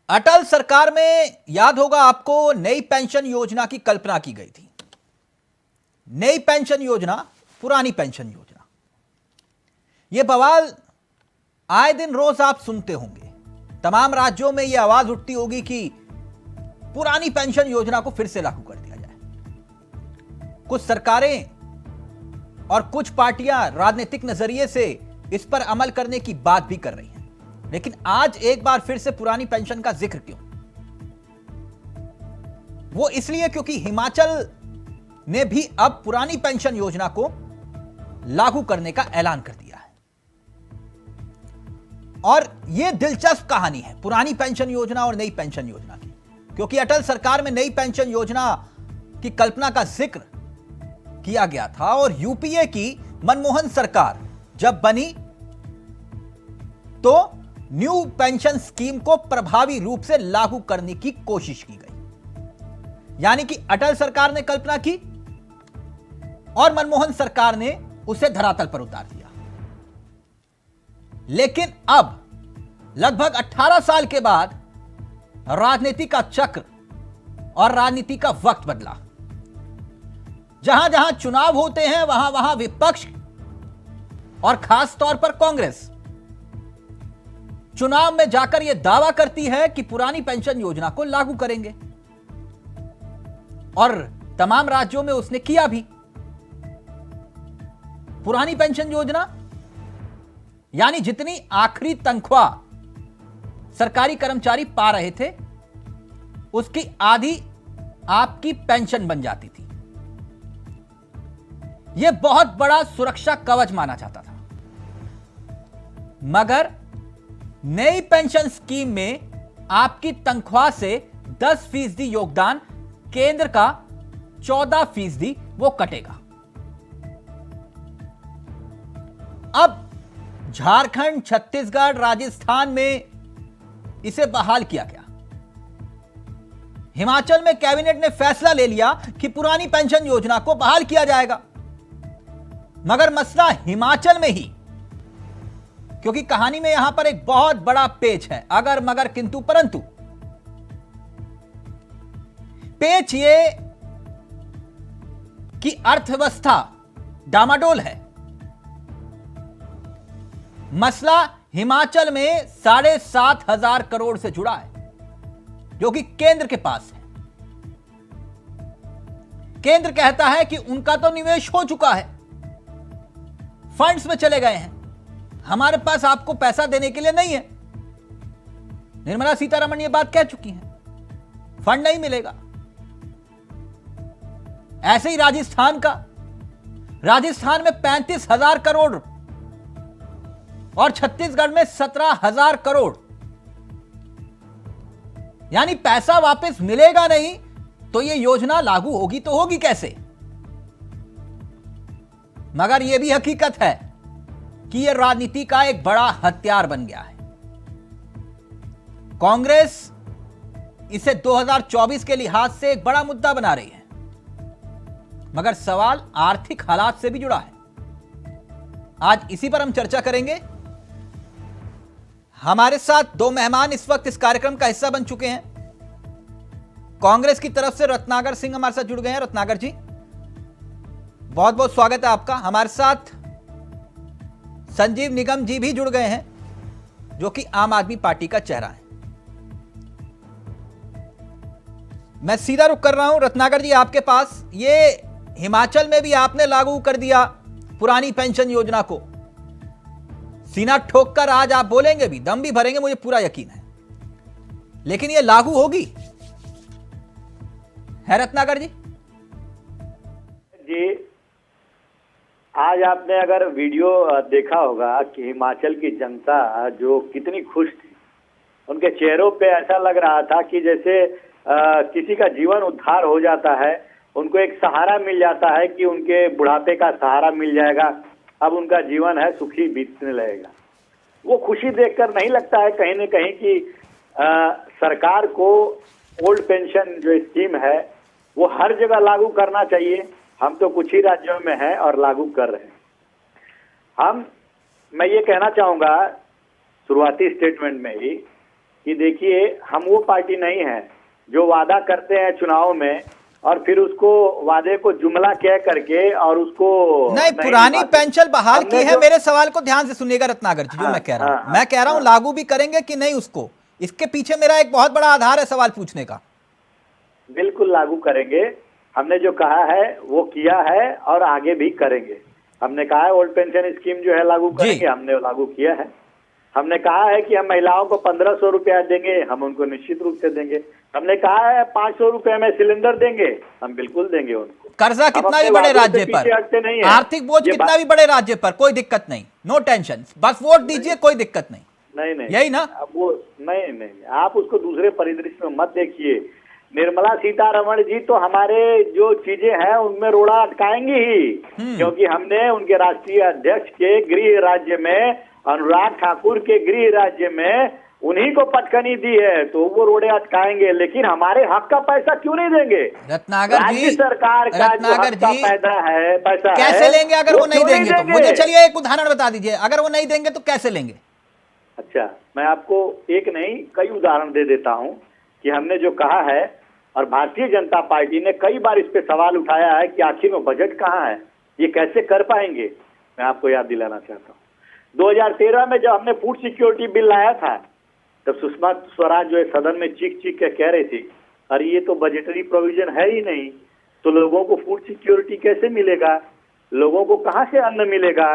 अटल सरकार में याद होगा आपको, नई पेंशन योजना की कल्पना की गई थी। नई पेंशन योजना, पुरानी पेंशन योजना, यह बवाल आए दिन रोज आप सुनते होंगे। तमाम राज्यों में यह आवाज उठती होगी कि पुरानी पेंशन योजना को फिर से लागू कर दिया जाए। कुछ सरकारें और कुछ पार्टियां राजनीतिक नजरिए से इस पर अमल करने की बात भी कर रही हैं, लेकिन आज एक बार फिर से पुरानी पेंशन का जिक्र क्यों? वो इसलिए क्योंकि हिमाचल ने भी अब पुरानी पेंशन योजना को लागू करने का ऐलान कर दिया है। और यह दिलचस्प कहानी है पुरानी पेंशन योजना और नई पेंशन योजना की, क्योंकि अटल सरकार में नई पेंशन योजना की कल्पना का जिक्र किया गया था और यूपीए की मनमोहन सरकार जब बनी तो न्यू पेंशन स्कीम को प्रभावी रूप से लागू करने की कोशिश की गई। यानी कि अटल सरकार ने कल्पना की और मनमोहन सरकार ने उसे धरातल पर उतार दिया। लेकिन अब लगभग 18 साल के बाद राजनीति का चक्र और राजनीति का वक्त बदला। जहां जहां चुनाव होते हैं वहां वहां विपक्ष और खास तौर पर कांग्रेस चुनाव में जाकर यह दावा करती है कि पुरानी पेंशन योजना को लागू करेंगे, और तमाम राज्यों में उसने किया भी। पुरानी पेंशन योजना यानी जितनी आखिरी तनख्वाह सरकारी कर्मचारी पा रहे थे उसकी आधी आपकी पेंशन बन जाती थी। यह बहुत बड़ा सुरक्षा कवच माना जाता था। मगर नई पेंशन स्कीम में आपकी तनख्वाह से 10% योगदान, केंद्र का 14% वो कटेगा। अब झारखंड, छत्तीसगढ़, राजस्थान में इसे बहाल किया गया। हिमाचल में कैबिनेट ने फैसला ले लिया कि पुरानी पेंशन योजना को बहाल किया जाएगा। मगर मसला हिमाचल में ही, क्योंकि कहानी में यहां पर एक बहुत बड़ा पेच है, अगर मगर किंतु परंतु। पेच ये कि अर्थव्यवस्था डामाडोल है। मसला हिमाचल में 7,500 करोड़ से जुड़ा है, जो कि केंद्र के पास है। केंद्र कहता है कि उनका तो निवेश हो चुका है, फंड्स में चले गए हैं, हमारे पास आपको पैसा देने के लिए नहीं है। निर्मला सीतारमण ये बात कह चुकी हैं, फंड नहीं मिलेगा। ऐसे ही राजस्थान में 35,000 करोड़ और छत्तीसगढ़ में 17,000 करोड़। यानी पैसा वापस मिलेगा नहीं तो यह योजना लागू होगी तो होगी कैसे? मगर यह भी हकीकत है कि यह राजनीति का एक बड़ा हथियार बन गया है। कांग्रेस इसे 2024 के लिहाज से एक बड़ा मुद्दा बना रही है, मगर सवाल आर्थिक हालात से भी जुड़ा है। आज इसी पर हम चर्चा करेंगे। हमारे साथ दो मेहमान इस वक्त इस कार्यक्रम का हिस्सा बन चुके हैं। कांग्रेस की तरफ से रत्नाकर सिंह हमारे साथ जुड़ गए हैं। रत्नाकर जी, बहुत बहुत स्वागत है आपका। हमारे साथ संजीव निगम जी भी जुड़ गए हैं, जो कि आम आदमी पार्टी का चेहरा है। मैं सीधा रुख कर रहा हूं रत्नाकर जी आपके पास। ये हिमाचल में भी आपने लागू कर दिया पुरानी पेंशन योजना को। सीना ठोक कर आज आप बोलेंगे भी, दम भी भरेंगे, मुझे पूरा यकीन है। लेकिन ये लागू होगी है रत्नाकर जी? जी, आज आपने अगर वीडियो देखा होगा कि हिमाचल की जनता जो कितनी खुश थी, उनके चेहरों पे ऐसा लग रहा था कि जैसे किसी का जीवन उद्धार हो जाता है, उनको एक सहारा मिल जाता है कि उनके बुढ़ापे का सहारा मिल जाएगा, अब उनका जीवन है सुखी बीतने लगेगा। वो खुशी देखकर नहीं लगता है कहीं न कहीं कि सरकार को ओल्ड पेंशन जो स्कीम है वो हर जगह लागू करना चाहिए। हम तो कुछ ही राज्यों में हैं और लागू कर रहे हैं। मैं ये कहना चाहूँगा शुरुआती स्टेटमेंट में ही कि देखिए हम वो पार्टी नहीं है जो वादा करते हैं चुनाव में और फिर उसको वादे को जुमला कह करके और उसको नहीं, पुरानी निभाते। पेंशन बहाल की हमने है। जो मेरे सवाल को ध्यान से सुनिएगा रत्नाकर जी, जो हाँ, मैं कह रहा हाँ, हूं, मैं कह रहा हूं हाँ, लागू भी करेंगे कि नहीं उसको। इसके पीछे मेरा एक बहुत बड़ा आधार है सवाल पूछने का। बिल्कुल लागू करेंगे। हमने जो कहा है वो किया है और आगे भी करेंगे। हमने कहा है ओल्ड पेंशन स्कीम जो है लागू जी। करेंगे, हमने लागू किया है। हमने कहा है कि हम महिलाओं को 1500 रुपया देंगे, हम उनको निश्चित रूप से देंगे। हमने कहा है 500 रुपये में सिलेंडर देंगे, हम बिल्कुल देंगे उनको। कर्जा हम कितना अपने भी बड़े वादों से राज्य पीछे हटते नहीं पर, है। आर्थिक बोझ ये कितना भी बड़े राज्य पर, कोई दिक्कत नहीं, नो टेंशन, बस वोट दीजिए, कोई दिक्कत नहीं। नहीं यही ना? अब वो नहीं, आप उसको दूसरे परिदृश्य में मत देखिए। निर्मला सीतारमण जी तो हमारे जो चीजें हैं उनमें रोड़ा अटकाएंगी ही, क्योंकि हमने उनके राष्ट्रीय अध्यक्ष के गृह राज्य में, अनुराग ठाकुर के गृह राज्य में उन्हीं को पटकनी दी है, तो वो रोड़े अटकाएंगे। लेकिन हमारे हक का पैसा क्यों नहीं देंगे? रत्नाकर जी, राज्य सरकार का जो रत्नाकर हक का जी, पैसा कैसे है, लेंगे अगर वो नहीं क्यों देंगे तो? मुझे चलिए एक उदाहरण बता दीजिए, अगर वो नहीं देंगे तो कैसे लेंगे? अच्छा, मैं आपको एक नहीं कई उदाहरण दे देता हूं कि हमने जो कहा है, और भारतीय जनता पार्टी ने कई बार इस पे सवाल उठाया है कि आखिर में बजट कहाँ है, ये कैसे कर पाएंगे। मैं आपको याद दिलाना चाहता हूँ 2013 में जब हमने फूड सिक्योरिटी बिल लाया था, तब सुषमा स्वराज जो है सदन में चीख चीख के कह रही थी, अरे ये तो बजटरी प्रोविजन है ही नहीं, तो लोगों को फूड सिक्योरिटी कैसे मिलेगा, लोगों को कहाँ से अन्न मिलेगा।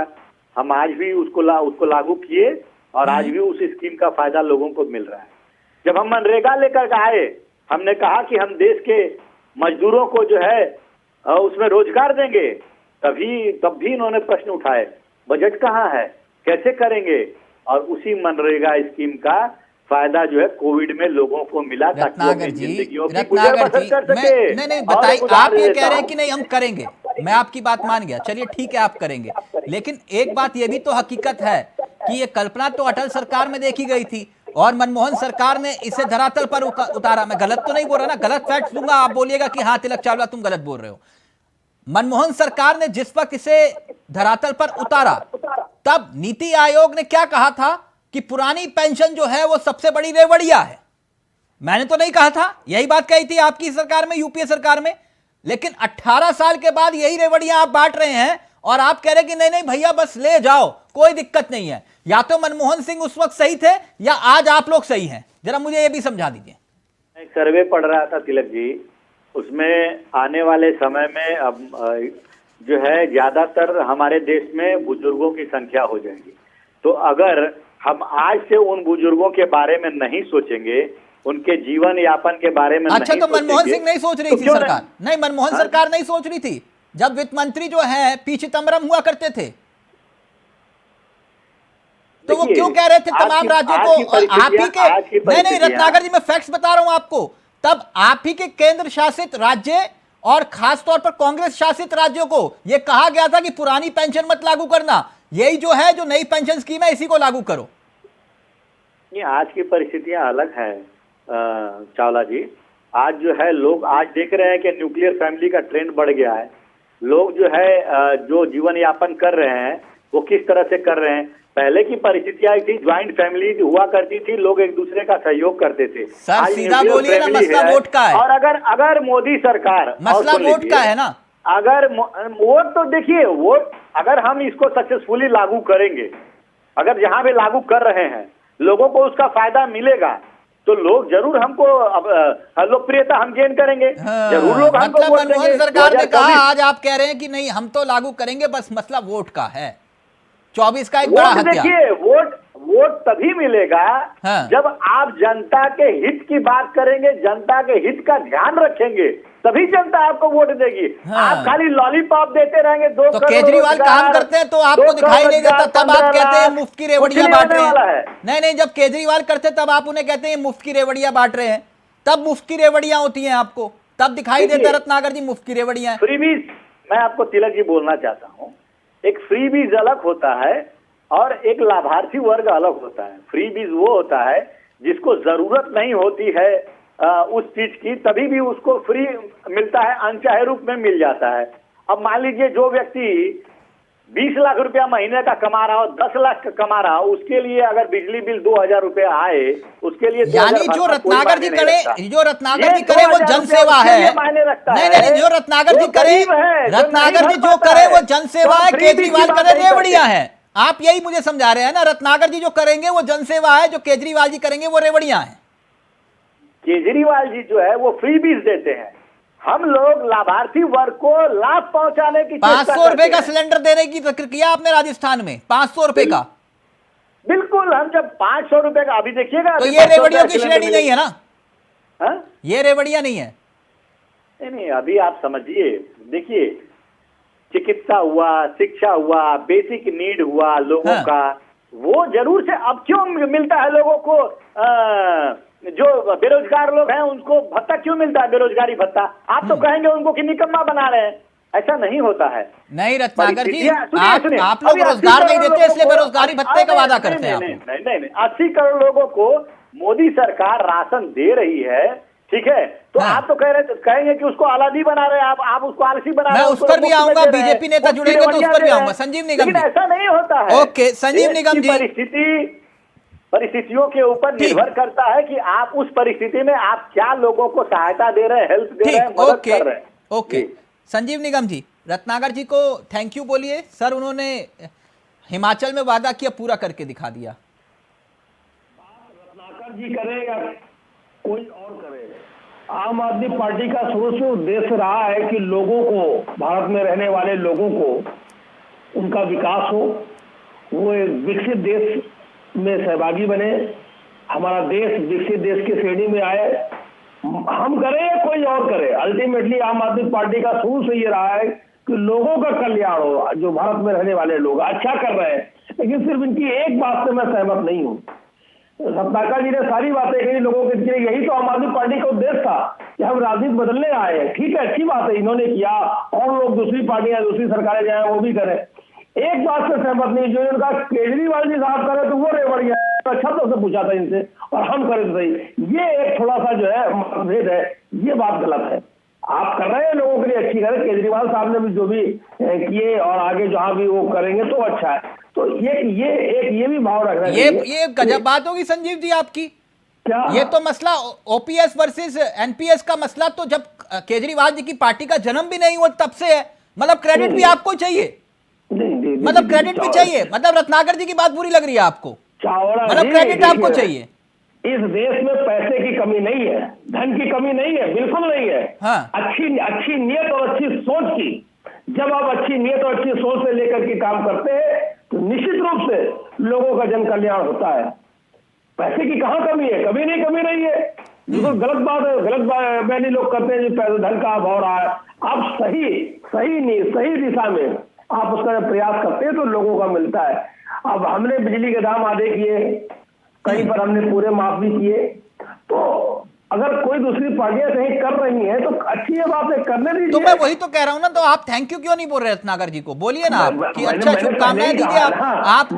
हम आज भी उसको लागू किए और आज भी उस स्कीम का फायदा लोगों को मिल रहा है। जब हम मनरेगा लेकर आए, हमने कहा कि हम देश के मजदूरों को जो है उसमें रोजगार देंगे, तब भी इन्होंने प्रश्न उठाए, बजट कहाँ है, कैसे करेंगे। और उसी मनरेगा स्कीम का फायदा जो है कोविड में लोगों को मिला, ताकि वो अपनी जिंदगियों की गुजर बसर कर सके। नहीं बताइए, आप ये कह रहे हैं कि नहीं हम करेंगे, मैं आपकी बात मान गया, चलिए ठीक है आप करेंगे, लेकिन एक बात ये भी तो हकीकत है कि ये कल्पना तो अटल सरकार में देखी गई थी और मनमोहन सरकार ने इसे धरातल पर उतारा। मैं गलत तो नहीं बोल रहा ना, गलत फैक्ट दूंगा, आप बोलिएगा कि हाँ तिलक चावला तुम गलत बोल रहे हो। मनमोहन सरकार ने जिस वक्त इसे धरातल पर उतारा, तब नीति आयोग ने क्या कहा था कि पुरानी पेंशन जो है वो सबसे बड़ी रेवड़िया है। मैंने तो नहीं कहा था, यही बात कही थी आपकी सरकार में, यूपीए सरकार में। लेकिन 18 साल के बाद यही रेवड़ियां आप बांट रहे हैं और आप कह रहे हैं कि नहीं नहीं भैया बस ले जाओ, कोई दिक्कत नहीं है। या तो मनमोहन सिंह उस वक्त सही थे या आज आप लोग सही हैं, जरा मुझे ये भी समझा दीजिए। एक सर्वे पढ़ रहा था तिलक जी, उसमें आने वाले समय में अब जो है ज्यादातर हमारे देश में बुजुर्गों की संख्या हो जाएगी। तो अगर हम आज से उन बुजुर्गों के बारे में नहीं सोचेंगे, उनके जीवन यापन के बारे में अच्छा, नहीं तो मनमोहन सिंह नहीं सोच रही थी सरकार? नहीं, मनमोहन हाँ? सरकार नहीं सोच रही थी जब वित्त मंत्री जो है पी चिदम्बरम हुआ करते थे, तो वो क्यों कह रहे थे तमाम राज्यों को आप ही के? नहीं रत्नाकर जी, मैं फैक्ट्स बता रहा हूं आपको। तब आप ही के केंद्र शासित राज्य और खास तौर पर कांग्रेस शासित राज्यों को यह कहा गया था कि पुरानी पेंशन मत लागू करना, यही जो है जो नई पेंशन स्कीम है इसी को लागू करो। ये आज की परिस्थितियां अलग है चावला जी। आज जो है लोग आज देख रहे हैं कि न्यूक्लियर फैमिली का ट्रेंड बढ़ गया है। लोग जो है जो जीवन यापन कर रहे हैं वो किस तरह से कर रहे हैं। पहले की परिस्थितियां थी, ज्वाइंट फैमिली हुआ करती थी, लोग एक दूसरे का सहयोग करते थे। सर सीधा बोलिए ना, मसला वोट का है। और अगर मोदी सरकार, मसला वोट का है ना, अगर वोट तो देखिए, वोट अगर हम इसको सक्सेसफुली लागू करेंगे, अगर जहां भी लागू कर रहे हैं लोगों को उसका फायदा मिलेगा, तो लोग जरूर हमको लोकप्रियता हम गेन करेंगे। जरूर लोग हमको मतलब वोट मनमोहन देंगे। सरकार ने कहा, आज आप कह रहे हैं कि नहीं हम तो लागू करेंगे, बस मसला वोट का है। 24 का एक बड़ा हत्या। देखिए, वोट तभी मिलेगा जब आप जनता के हित की बात करेंगे, जनता के हित का ध्यान रखेंगे, तभी जनता आपको वोट देगी। आप खाली लॉलीपॉप देते रहेंगे। तो केजरीवाल काम करते हैं तो आपको दिखाई नहीं देता, तब आप कहते हैं मुफ्त की रेवड़ियां बांट रहे हैं। नहीं, जब केजरीवाल करते तब आप उन्हें कहते हैं मुफ्त की रेवड़ियां बांट रहे हैं, तब मुफ्त की रेवड़ियां होती हैं आपको, तब दिखाई देता रत्नाकर जी मुफ्त की रेवड़ियां। फ्रीबीज, मैं आपको तिलक जी बोलना चाहता हूँ, एक फ्रीबीज अलग होता है और एक लाभार्थी वर्ग अलग होता है। फ्रीबीज वो होता है जिसको जरूरत नहीं होती है उस चीज की, तभी भी उसको फ्री मिलता है, अनचाहे रूप में मिल जाता है। अब मान लीजिए जो व्यक्ति 20 लाख रुपया महीने का कमा रहा हो, 10 लाख का कमा रहा हो, उसके लिए अगर बिजली बिल 2000 रुपया आए, उसके लिए 2000 यानी जो भरना कोई रत्नाकर जी मायने करे, नहीं रखता। जो रत्नाकर ये जी करे वो 2000 जनसेवा रुपया उसके है। लिए मायने रखता नहीं है। नहीं, जो रत्नाकर वो जी करे, गरीब है, जो रत्नाकर नहीं जी भर जो पाता करे वो है, जनसेवा तो है, फ्री बिल की केजरीवाल बात करे नहीं करते। रेवड़ियां है। आप यही मुझे समझा रहे हैं ना, रत्नाकर जी जो करेंगे वो जनसेवा है, जो केजरीवाल जी करेंगे वो रेवड़ियां है। केजरीवाल जी जो है वो फ्री बीज देते हैं, हम लोग लाभार्थी वर्ग को लाभ पहुंचाने की चेष्टा 500 रुपए करते का हैं। सिलेंडर देने की जिक्र किया आपने राजस्थान में, 500 रुपए का। बिल्कुल, हम जब 500 रुपए का, अभी देखिएगा, तो अभी ये 500 रेवड़ियों का की सिलेंडर श्रेणी नहीं है ना, हाँ? ये रेवड़ियां नहीं है। नहीं, अभी आप समझिए, देखिए, चिकित्सा हुआ, शिक्षा हुआ, बेसिक नीड हुआ लोगों हाँ। का, वो जरूर से अब क्यों मिलता है लोगों को? जो बेरोजगार लोग हैं उनको भत्ता क्यों मिलता है, बेरोजगारी भत्ता? आप तो कहेंगे उनको कि निकम्मा बना रहे हैं, ऐसा नहीं होता है। नहीं रत्नाकर जी, सुनिए, आप लोग अभी 80 रोजगार नहीं करोड़ देते लोगों इसलिए को- बेरोजगारी भत्ते का वादा करते हैं आप नहीं, लोग। नहीं, नहीं, नहीं, 80 करोड़ लोगों को मोदी सरकार राशन दे रही है, ठीक है, तो हाँ। आप तो कहेंगे कि उसको आलादी बना रहे हैं, आप उसको आलसी बना रहे मैं हैं, उस उसको पर भी मुफ्त में आऊंगा, दे रहे हैं, बीजेपी नेता मुफ्त जुड़ेंगे तो उस रेवड़ियां पर दे भी रहे आऊंगा। हैं। संजीव निगम लेकिन जी। ऐसा नहीं होता है। ओके, संजीव देश निगम की जी। परिस्थितियों के ऊपर ठीक। निर्भर करता है कि आप उस परिस्थिति में आप क्या लोगों को सहायता दे रहे हैं, हेल्प दे रहे हैं, ठीक, मदद ओके कर रहे हैं। ओके। जी। संजीव निगम जी, रत्नाकर जी को थैंक यू बोलिए सर, उन्होंने हिमाचल में वादा किया, पूरा करके दिखा दिया। रत्नाकर जी करे या कोई और करे, आम आदमी पार्टी का शुरू से उद्देश्य रहा है कि लोगों को, भारत में रहने वाले लोगों को उनका विकास हो, वो एक विकसित देश में सहभागी बने, हमारा देश विकसित देश की श्रेणी में आए। हम करें या कोई और करे, अल्टीमेटली आम आदमी पार्टी का शुरू से ये रहा है कि लोगों का कल्याण हो, जो भारत में रहने वाले लोग अच्छा कर रहे हैं। लेकिन सिर्फ इनकी एक बात से मैं सहमत नहीं हूँ। रत्नाकर जी ने सारी बातें कही लोगों के लिए, यही तो आम आदमी पार्टी का उद्देश्य था कि हम राजनीति बदलने आए हैं। ठीक है, अच्छी बात है, इन्होंने किया, और लोग दूसरी पार्टियां, दूसरी सरकारें जाए वो भी करें। एक बात से सहमत नहीं, जो इनका केजरीवाल जी साहब करे तो वो रेवड़िया, अच्छा तो उससे पूछा था इनसे, और हम करें तो सही। ये एक थोड़ा सा जो है मतभेद है, ये बात गलत है। आप कर रहे हैं लोगों के लिए अच्छी करें, केजरीवाल साहब ने भी जो भी किए और आगे जहां भी वो करेंगे तो अच्छा है। तो ये भी भाव रखना चाहिए। ये गजब बात होगी संजीव जी आपकी। क्या ये तो मसला ओपीएस वर्सेस एनपीएस का मसला तो जब केजरीवाल जी की पार्टी का जन्म भी नहीं हुआ तब से है। मतलब क्रेडिट भी आपको चाहिए, नहीं, मतलब क्रेडिट भी चाहिए। मतलब रत्नाकर जी की बात बुरी लग रही है आपको, चावड़ा मतलब जी, क्रेडिट आपको देखिए, चाहिए। इस देश में पैसे की कमी नहीं है, धन की कमी नहीं है, बिल्कुल नहीं है। हाँ। अच्छी नीयत और अच्छी सोच की, जब आप अच्छी नीयत और अच्छी सोच से लेकर के काम करते हैं तो निश्चित रूप से लोगों का जन कल्याण होता है। पैसे की कहाँ कमी है? कभी नहीं, कमी नहीं है। बिल्कुल गलत बात है, गलत बयानी लोग करते हैं, जो पैसे धन का अभाव रहा है। आप सही दिशा में आप उसका प्रयास करते हैं तो लोगों का मिलता है। अब हमने बिजली के दाम आधे किए, कहीं पर हमने पूरे माफ भी किए, तो अगर कोई दूसरी पार्टियां कहीं कर रही हैं तो अच्छी है बात है, करने दीजिए। तो मैं वही तो कह रहा हूं ना, तो आप थैंक यू क्यों नहीं बोल रहे रत्नाकर जी को? बोलिए ना आप कि अच्छा शुभकामनाएं दीजिए।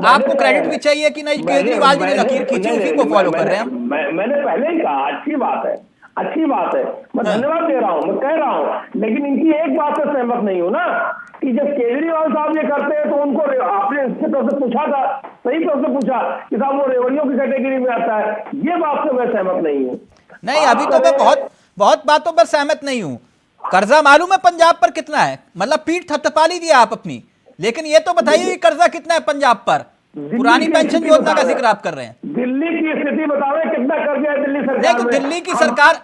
आपको क्रेडिट भी चाहिए कि नहीं, केजरीवाल जी ने लकीर खींची उसी को फॉलो कर रहे हैं हम। मैंने पहले ही कहा अच्छी बात है, अच्छी बात है, मैं धन्यवाद दे रहा हूँ, मैं कह रहा हूँ। लेकिन इनकी एक बात से सहमत नहीं हूँ ना, कि जब केजरीवाल साहब ये करते हैं तो उनको आपने इसके तरफ से पूछा था, सही तरफ से पूछा कि साहब वो रेवड़ियों की कैटेगरी में आता है, ये बात से मैं सहमत नहीं हूँ। नहीं, अभी तो मैं बहुत बातों पर सहमत नहीं हूं। कर्जा मालूम है पंजाब पर कितना है? मतलब पीठ थपथपा लीजिए आप अपनी, लेकिन ये तो बताइए कि कर्जा कितना है पंजाब पर? पुरानी पेंशन योजना का जिक्र आप कर रहे हैं। दिल्ली की स्थिति बताओ, कितना कर्जा है दिल्ली सरकार नहीं, में? दिल्ली की सरकार,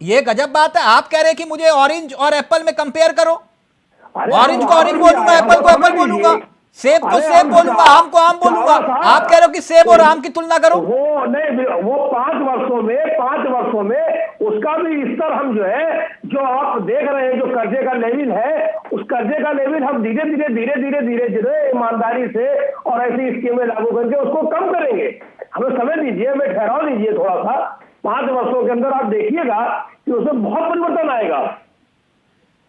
ये गजब बात है। आप कह रहे हैं कि मुझे ऑरेंज और एप्पल में कंपेयर करो। ऑरेंज को ऑरेंज बोलूंगा, एप्पल को एप्पल बोलूंगा, सेब को सेब बोलूंगा, आम को आम बोलूंगा। आप कह रहे हो कि सेब और आम की तुलना करो। वो नहीं, वो 5 वर्षों में उसका भी स्तर हम जो है, जो आप देख रहे हैं, जो कर्जे का लेवल है, उस कर्जे का लेवल हम धीरे धीरे ईमानदारी से और ऐसी स्कीमें लागू करके उसको कम करेंगे। हमें समय दीजिए, हमें ठहराव दीजिए थोड़ा सा। 5 वर्षों के अंदर आप देखिएगा कि उसमें बहुत परिवर्तन आएगा।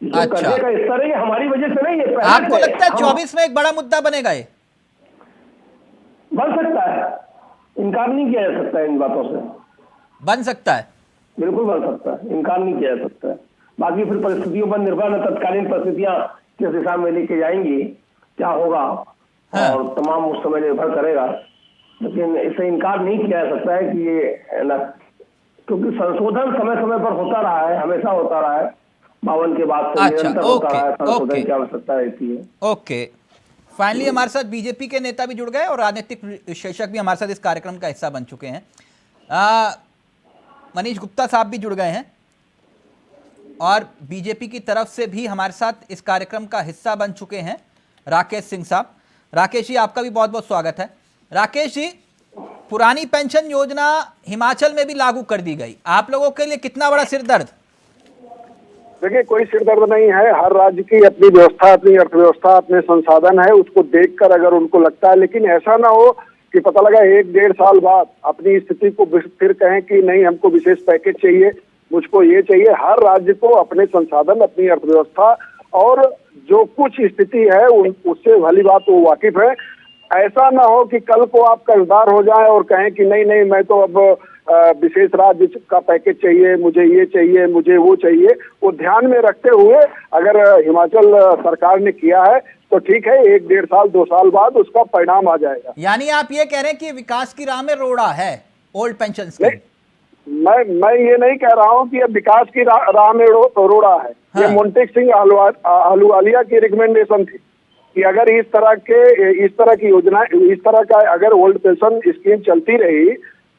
अच्छा, कर्जे का स्तर है, हमारी वजह से नहीं है। आपको लगता है 24 में एक बड़ा मुद्दा बनेगा? ये बन सकता है, इनकार नहीं किया जा सकता है इन बातों से। बन सकता है, बिल्कुल बन सकता है, इनकार नहीं किया जा सकता है। बाकी फिर परिस्थितियों पर निर्भर है, तत्कालीन परिस्थितियां किस दिशा में लेके जाएंगी क्या होगा हाँ। और तमाम उस समय निर्भर करेगा, लेकिन इससे इनकार नहीं किया जा सकता है कि ये ना, क्योंकि संशोधन समय समय पर होता रहा है, हमेशा होता रहा है, 52 के बाद से अच्छा, निरंतर होता ओके, रहा है, संशोधन ओके, की आवश्यकता रहती है। ओके। फाइनली हमारे साथ बीजेपी के नेता भी जुड़ गए और राजनीतिक विश्लेषक भी हमारे साथ इस कार्यक्रम का हिस्सा बन चुके हैं। मनीष गुप्ता साहब भी जुड़ गए हैं और बीजेपी की तरफ से भी हमारे साथ इस कार्यक्रम का हिस्सा बन चुके हैं राकेश सिंह साहब। राकेश जी, आपका भी बहुत बहुत स्वागत है। राकेश जी, पुरानी पेंशन योजना हिमाचल में भी लागू कर दी गई, आप लोगों के लिए कितना बड़ा सिरदर्द? देखिए, कोई सिरदर्द नहीं है। हर राज्य की अपनी व्यवस्था, अपनी अर्थव्यवस्था, अपने संसाधन है, उसको देखकर अगर उनको लगता है, लेकिन ऐसा ना हो कि पता लगा 1-1.5 साल बाद अपनी स्थिति को फिर कहें कि नहीं हमको विशेष पैकेज चाहिए, मुझको ये चाहिए। हर राज्य को अपने संसाधन, अपनी अर्थव्यवस्था और जो कुछ स्थिति है उससे भली बात वो वाकिफ है। ऐसा ना हो कि कल को आप कर्जदार हो जाएं और कहें कि नहीं नहीं मैं तो अब विशेष राज्य का पैकेज चाहिए, मुझे ये चाहिए, मुझे वो चाहिए। वो ध्यान में रखते हुए अगर हिमाचल सरकार ने किया है तो ठीक है, 1-1.5 साल 2 साल बाद उसका परिणाम आ जाएगा। यानी आप ये कह रहे हैं कि विकास की राह में रोड़ा है ओल्ड पेंशन स्कीम? मैं ये नहीं कह रहा हूँ कि अब विकास की राह में रोड़ा है। हाँ। ये मोंटेक सिंह अहलुवालिया की रिकमेंडेशन थी कि अगर इस तरह की योजना, इस तरह का अगर ओल्ड पेंशन स्कीम चलती रही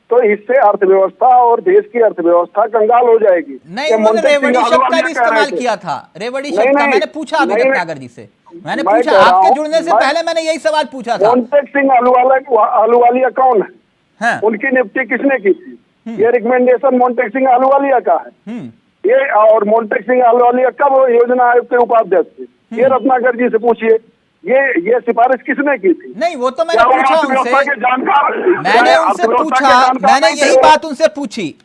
तो इससे अर्थव्यवस्था और देश की अर्थव्यवस्था कंगाल हो जाएगी। नहीं, उन्होंने रेवड़ी शब्द का भी इस्तेमाल किया था। रेवड़ी शब्द का मैंने पूछा अभी रत्नाकर जी से, मैंने पूछा आपके जुड़ने से पहले मैंने यही सवाल पूछा था। मोंटेक सिंह अहलुवालिया कौन है? हाँ। उनकी नियुक्ति किसने की थी? ये रिकमेंडेशन मोंटेक सिंह अहलुवालिया का है। ये और मोंटेक सिंह अहलुवालिया कब योजना आयोग के उपाध्यक्ष थे? ये रत्नाकर जी से पूछिए, ये सिफारिश किसने की थी? नहीं, वो तो मैंने पूछा उनसे, मैंने उनसे पूछा, मैंने यही बात उनसे पूछी,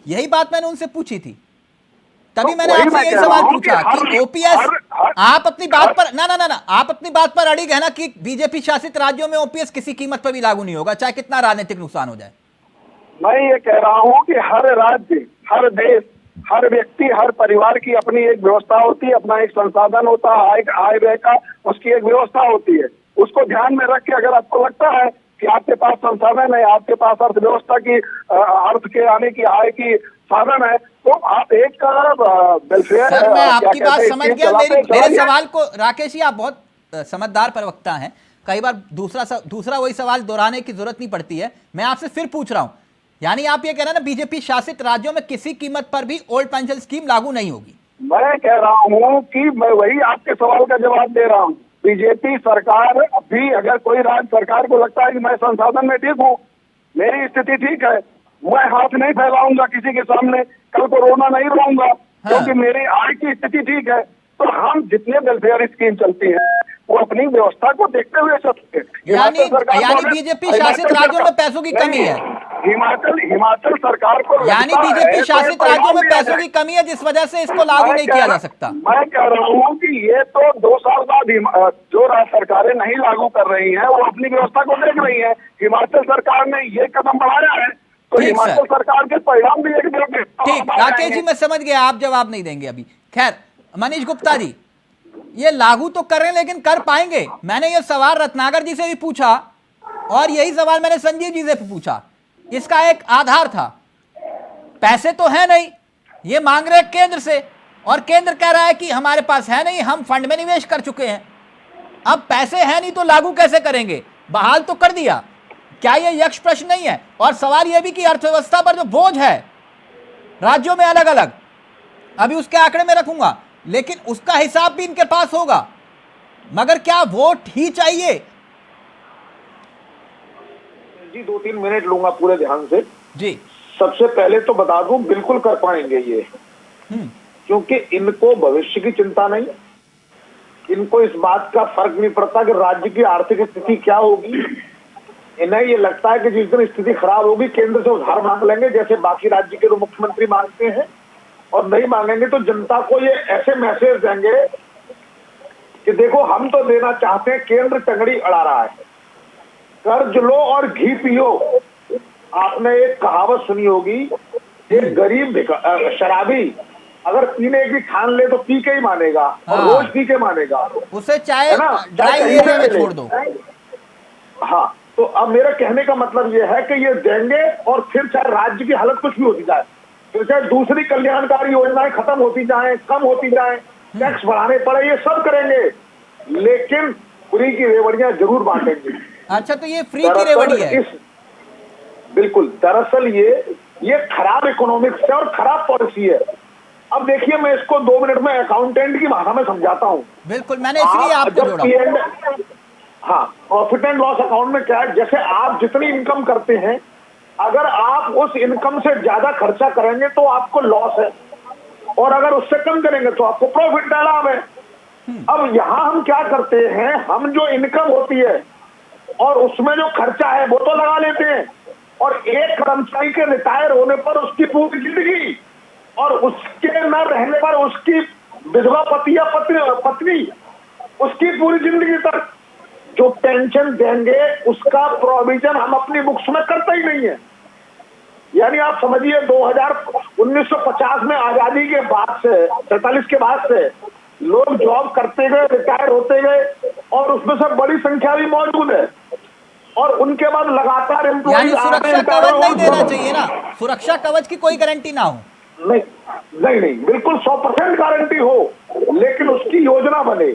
यही बात मैंने उनसे पूछी थी, तभी मैंने आपसे यही सवाल पूछा कि ओपीएस, आप अपनी बात पर ना आप अपनी बात पर अड़िग है ना कि बीजेपी शासित राज्यों में ओपीएस किसी कीमत पर भी लागू नहीं होगा, चाहे कितना राजनीतिक नुकसान हो जाए। मैं ये कह रहा हूँ कि हर राज्य, हर देश, हर व्यक्ति, हर परिवार की अपनी एक व्यवस्था होती है, अपना एक संसाधन होता है, आय व्यय का उसकी एक व्यवस्था होती है। उसको ध्यान में रख के अगर आपको लगता है कि आपके पास संसाधन है, आपके पास अर्थव्यवस्था की अर्थ के आने की, आय की साधन है, तो आप एक वेलफेयर। सर, मैं आपकी बात समझ गया। मेरे सवाल को, राकेश जी आप बहुत समझदार प्रवक्ता हैं, कई बार दूसरा वही सवाल दोहराने की जरूरत नहीं पड़ती है। मैं आपसे फिर पूछ रहा हूं, यानी आप ये कह रहे हैं ना बीजेपी शासित राज्यों में किसी कीमत पर भी ओल्ड पेंशन स्कीम लागू नहीं होगी? मैं कह रहा हूँ कि मैं वही आपके सवाल का जवाब दे रहा हूँ। बीजेपी सरकार भी, अगर कोई राज्य सरकार को लगता है कि मैं संसाधन में ठीक हूँ, मेरी स्थिति ठीक है, मैं हाथ नहीं फैलाऊंगा किसी के सामने, कल को रोना नहीं रोऊंगा, क्योंकि मेरी आय की स्थिति ठीक है, तो हम जितने वेलफेयर स्कीम चलती है वो अपनी व्यवस्था को देखते हुए चलते हैं। यानी बीजेपी शासित राज्यों में पैसों की कमी है? हिमाचल सरकार को, यानी बीजेपी शासित राज्यों में पैसों की कमी है जिस वजह से इसको लागू नहीं किया जा सकता? मैं कह रहा हूँ कि ये तो 2 साल बाद जो राज्य सरकारें नहीं लागू कर रही हैं वो अपनी व्यवस्था को देख रही है। हिमाचल सरकार ने ये कदम बढ़ाया है तो हिमाचल सरकार के परिणाम भी एक देंगे। ठीक, राकेश जी मैं समझ गया, आप जवाब नहीं देंगे अभी। खैर, मनीष गुप्ता जी, ये लागू तो कर रहे हैं लेकिन कर पाएंगे? मैंने ये सवाल रत्नाकर जी से भी पूछा और यही सवाल मैंने संजीव जी से भी पूछा। इसका एक आधार था, पैसे तो है नहीं, ये मांग रहे केंद्र से, और केंद्र कह रहा है कि हमारे पास है नहीं, हम फंड में निवेश कर चुके हैं। अब पैसे है नहीं तो लागू कैसे करेंगे? बहाल तो कर दिया, क्या ये यक्ष प्रश्न नहीं है? और सवाल यह भी कि अर्थव्यवस्था पर जो बोझ है राज्यों में अलग अलग, अभी उसके आंकड़े में रखूंगा, लेकिन उसका हिसाब भी इनके पास होगा। मगर क्या वोट ही चाहिए? जी 2-3 मिनट लूंगा पूरे ध्यान से जी। सबसे पहले तो बता दूं, बिल्कुल कर पाएंगे ये, क्योंकि इनको भविष्य की चिंता नहीं, इनको इस बात का फर्क नहीं पड़ता कि राज्य की आर्थिक स्थिति क्या होगी। इन्हें ये लगता है कि जिस दिन स्थिति खराब होगी केंद्र से उधार मांग लेंगे, जैसे बाकी राज्य के जो मुख्यमंत्री मांगते हैं, और नहीं मांगेंगे तो जनता को ये ऐसे मैसेज देंगे कि देखो हम तो देना चाहते हैं, केंद्र टंगड़ी अड़ा रहा है, कर्ज लो और घी पियो। आपने एक कहावत सुनी होगी, एक गरीब शराबी अगर पीने की ठान ले तो पी के ही मानेगा और हाँ। रोज पी के मानेगा, उसे चाहे है ना? ड्राई चाहे एरिया में कहीं छोड़ से दो। हाँ, तो अब मेरा कहने का मतलब ये है कि ये देंगे और फिर चाहे राज्य की हालत कुछ भी होती जाए, फिर चाहे दूसरी कल्याणकारी योजनाएं खत्म होती जाएं, कम होती जाएं, टैक्स बढ़ाने पड़े, ये सब करेंगे, लेकिन फ्री की रेवड़ियां जरूर बांटेंगे। अच्छा, तो ये फ्री की रेवड़ी है? बिल्कुल, दरअसल ये खराब इकोनॉमिक्स है और खराब पॉलिसी है। अब देखिए, मैं इसको 2 मिनट में अकाउंटेंट की भाषा में समझाता हूँ। बिल्कुल, मैंने इसलिए आपको जोड़ा। हाँ, प्रॉफिट एंड लॉस अकाउंट में क्या है, जैसे आप जितनी इनकम करते हैं, अगर आप उस इनकम से ज्यादा खर्चा करेंगे तो आपको लॉस है, और अगर उससे कम करेंगे तो आपको प्रॉफिट है, लाभ है। अब यहाँ हम क्या करते हैं, हम जो इनकम होती है और उसमें जो खर्चा है वो तो लगा लेते हैं, और एक कर्मचारी के रिटायर होने पर उसकी पूरी जिंदगी और उसके न रहने पर उसकी विधवा पति या पत्नी उसकी पूरी जिंदगी तक जो पेंशन देंगे उसका प्रोविजन हम अपनी बुक्स में करते ही नहीं है। यानी आप समझिए 1950 में आजादी के बाद से, 47 के बाद से लोग जॉब करते गए, रिटायर होते गए, और उसमें से बड़ी संख्या भी मौजूद है, और उनके बाद लगातार यानी सुरक्षा कवच नहीं देना चाहिए ना? सुरक्षा कवच की कोई गारंटी ना हो? नहीं, बिल्कुल 100% गारंटी हो, लेकिन उसकी योजना बने।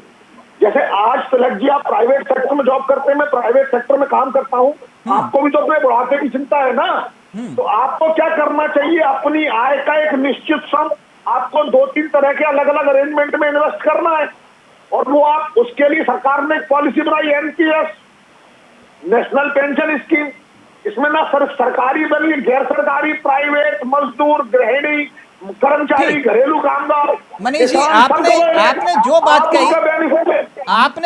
जैसे आज तिलक जी, आप प्राइवेट सेक्टर में जॉब करते हैं, मैं प्राइवेट सेक्टर में काम करता हूँ, आपको भी तो अपने बुढ़ापे की चिंता है ना, तो आपको क्या करना चाहिए, अपनी आय का एक निश्चित सम आपको 2-3 तरह के अलग अलग अरेंजमेंट में इन्वेस्ट करना है, और वो आप उसके लिए सरकार ने एक पॉलिसी बनाई, एनपीएस, नेशनल पेंशन स्कीम। इसमें ना सिर्फ सरकारी बल्कि गैर सरकारी, प्राइवेट, मजदूर, गृहिणी, कर्मचारी, घरेलू कामगार। मनीष जी, आपने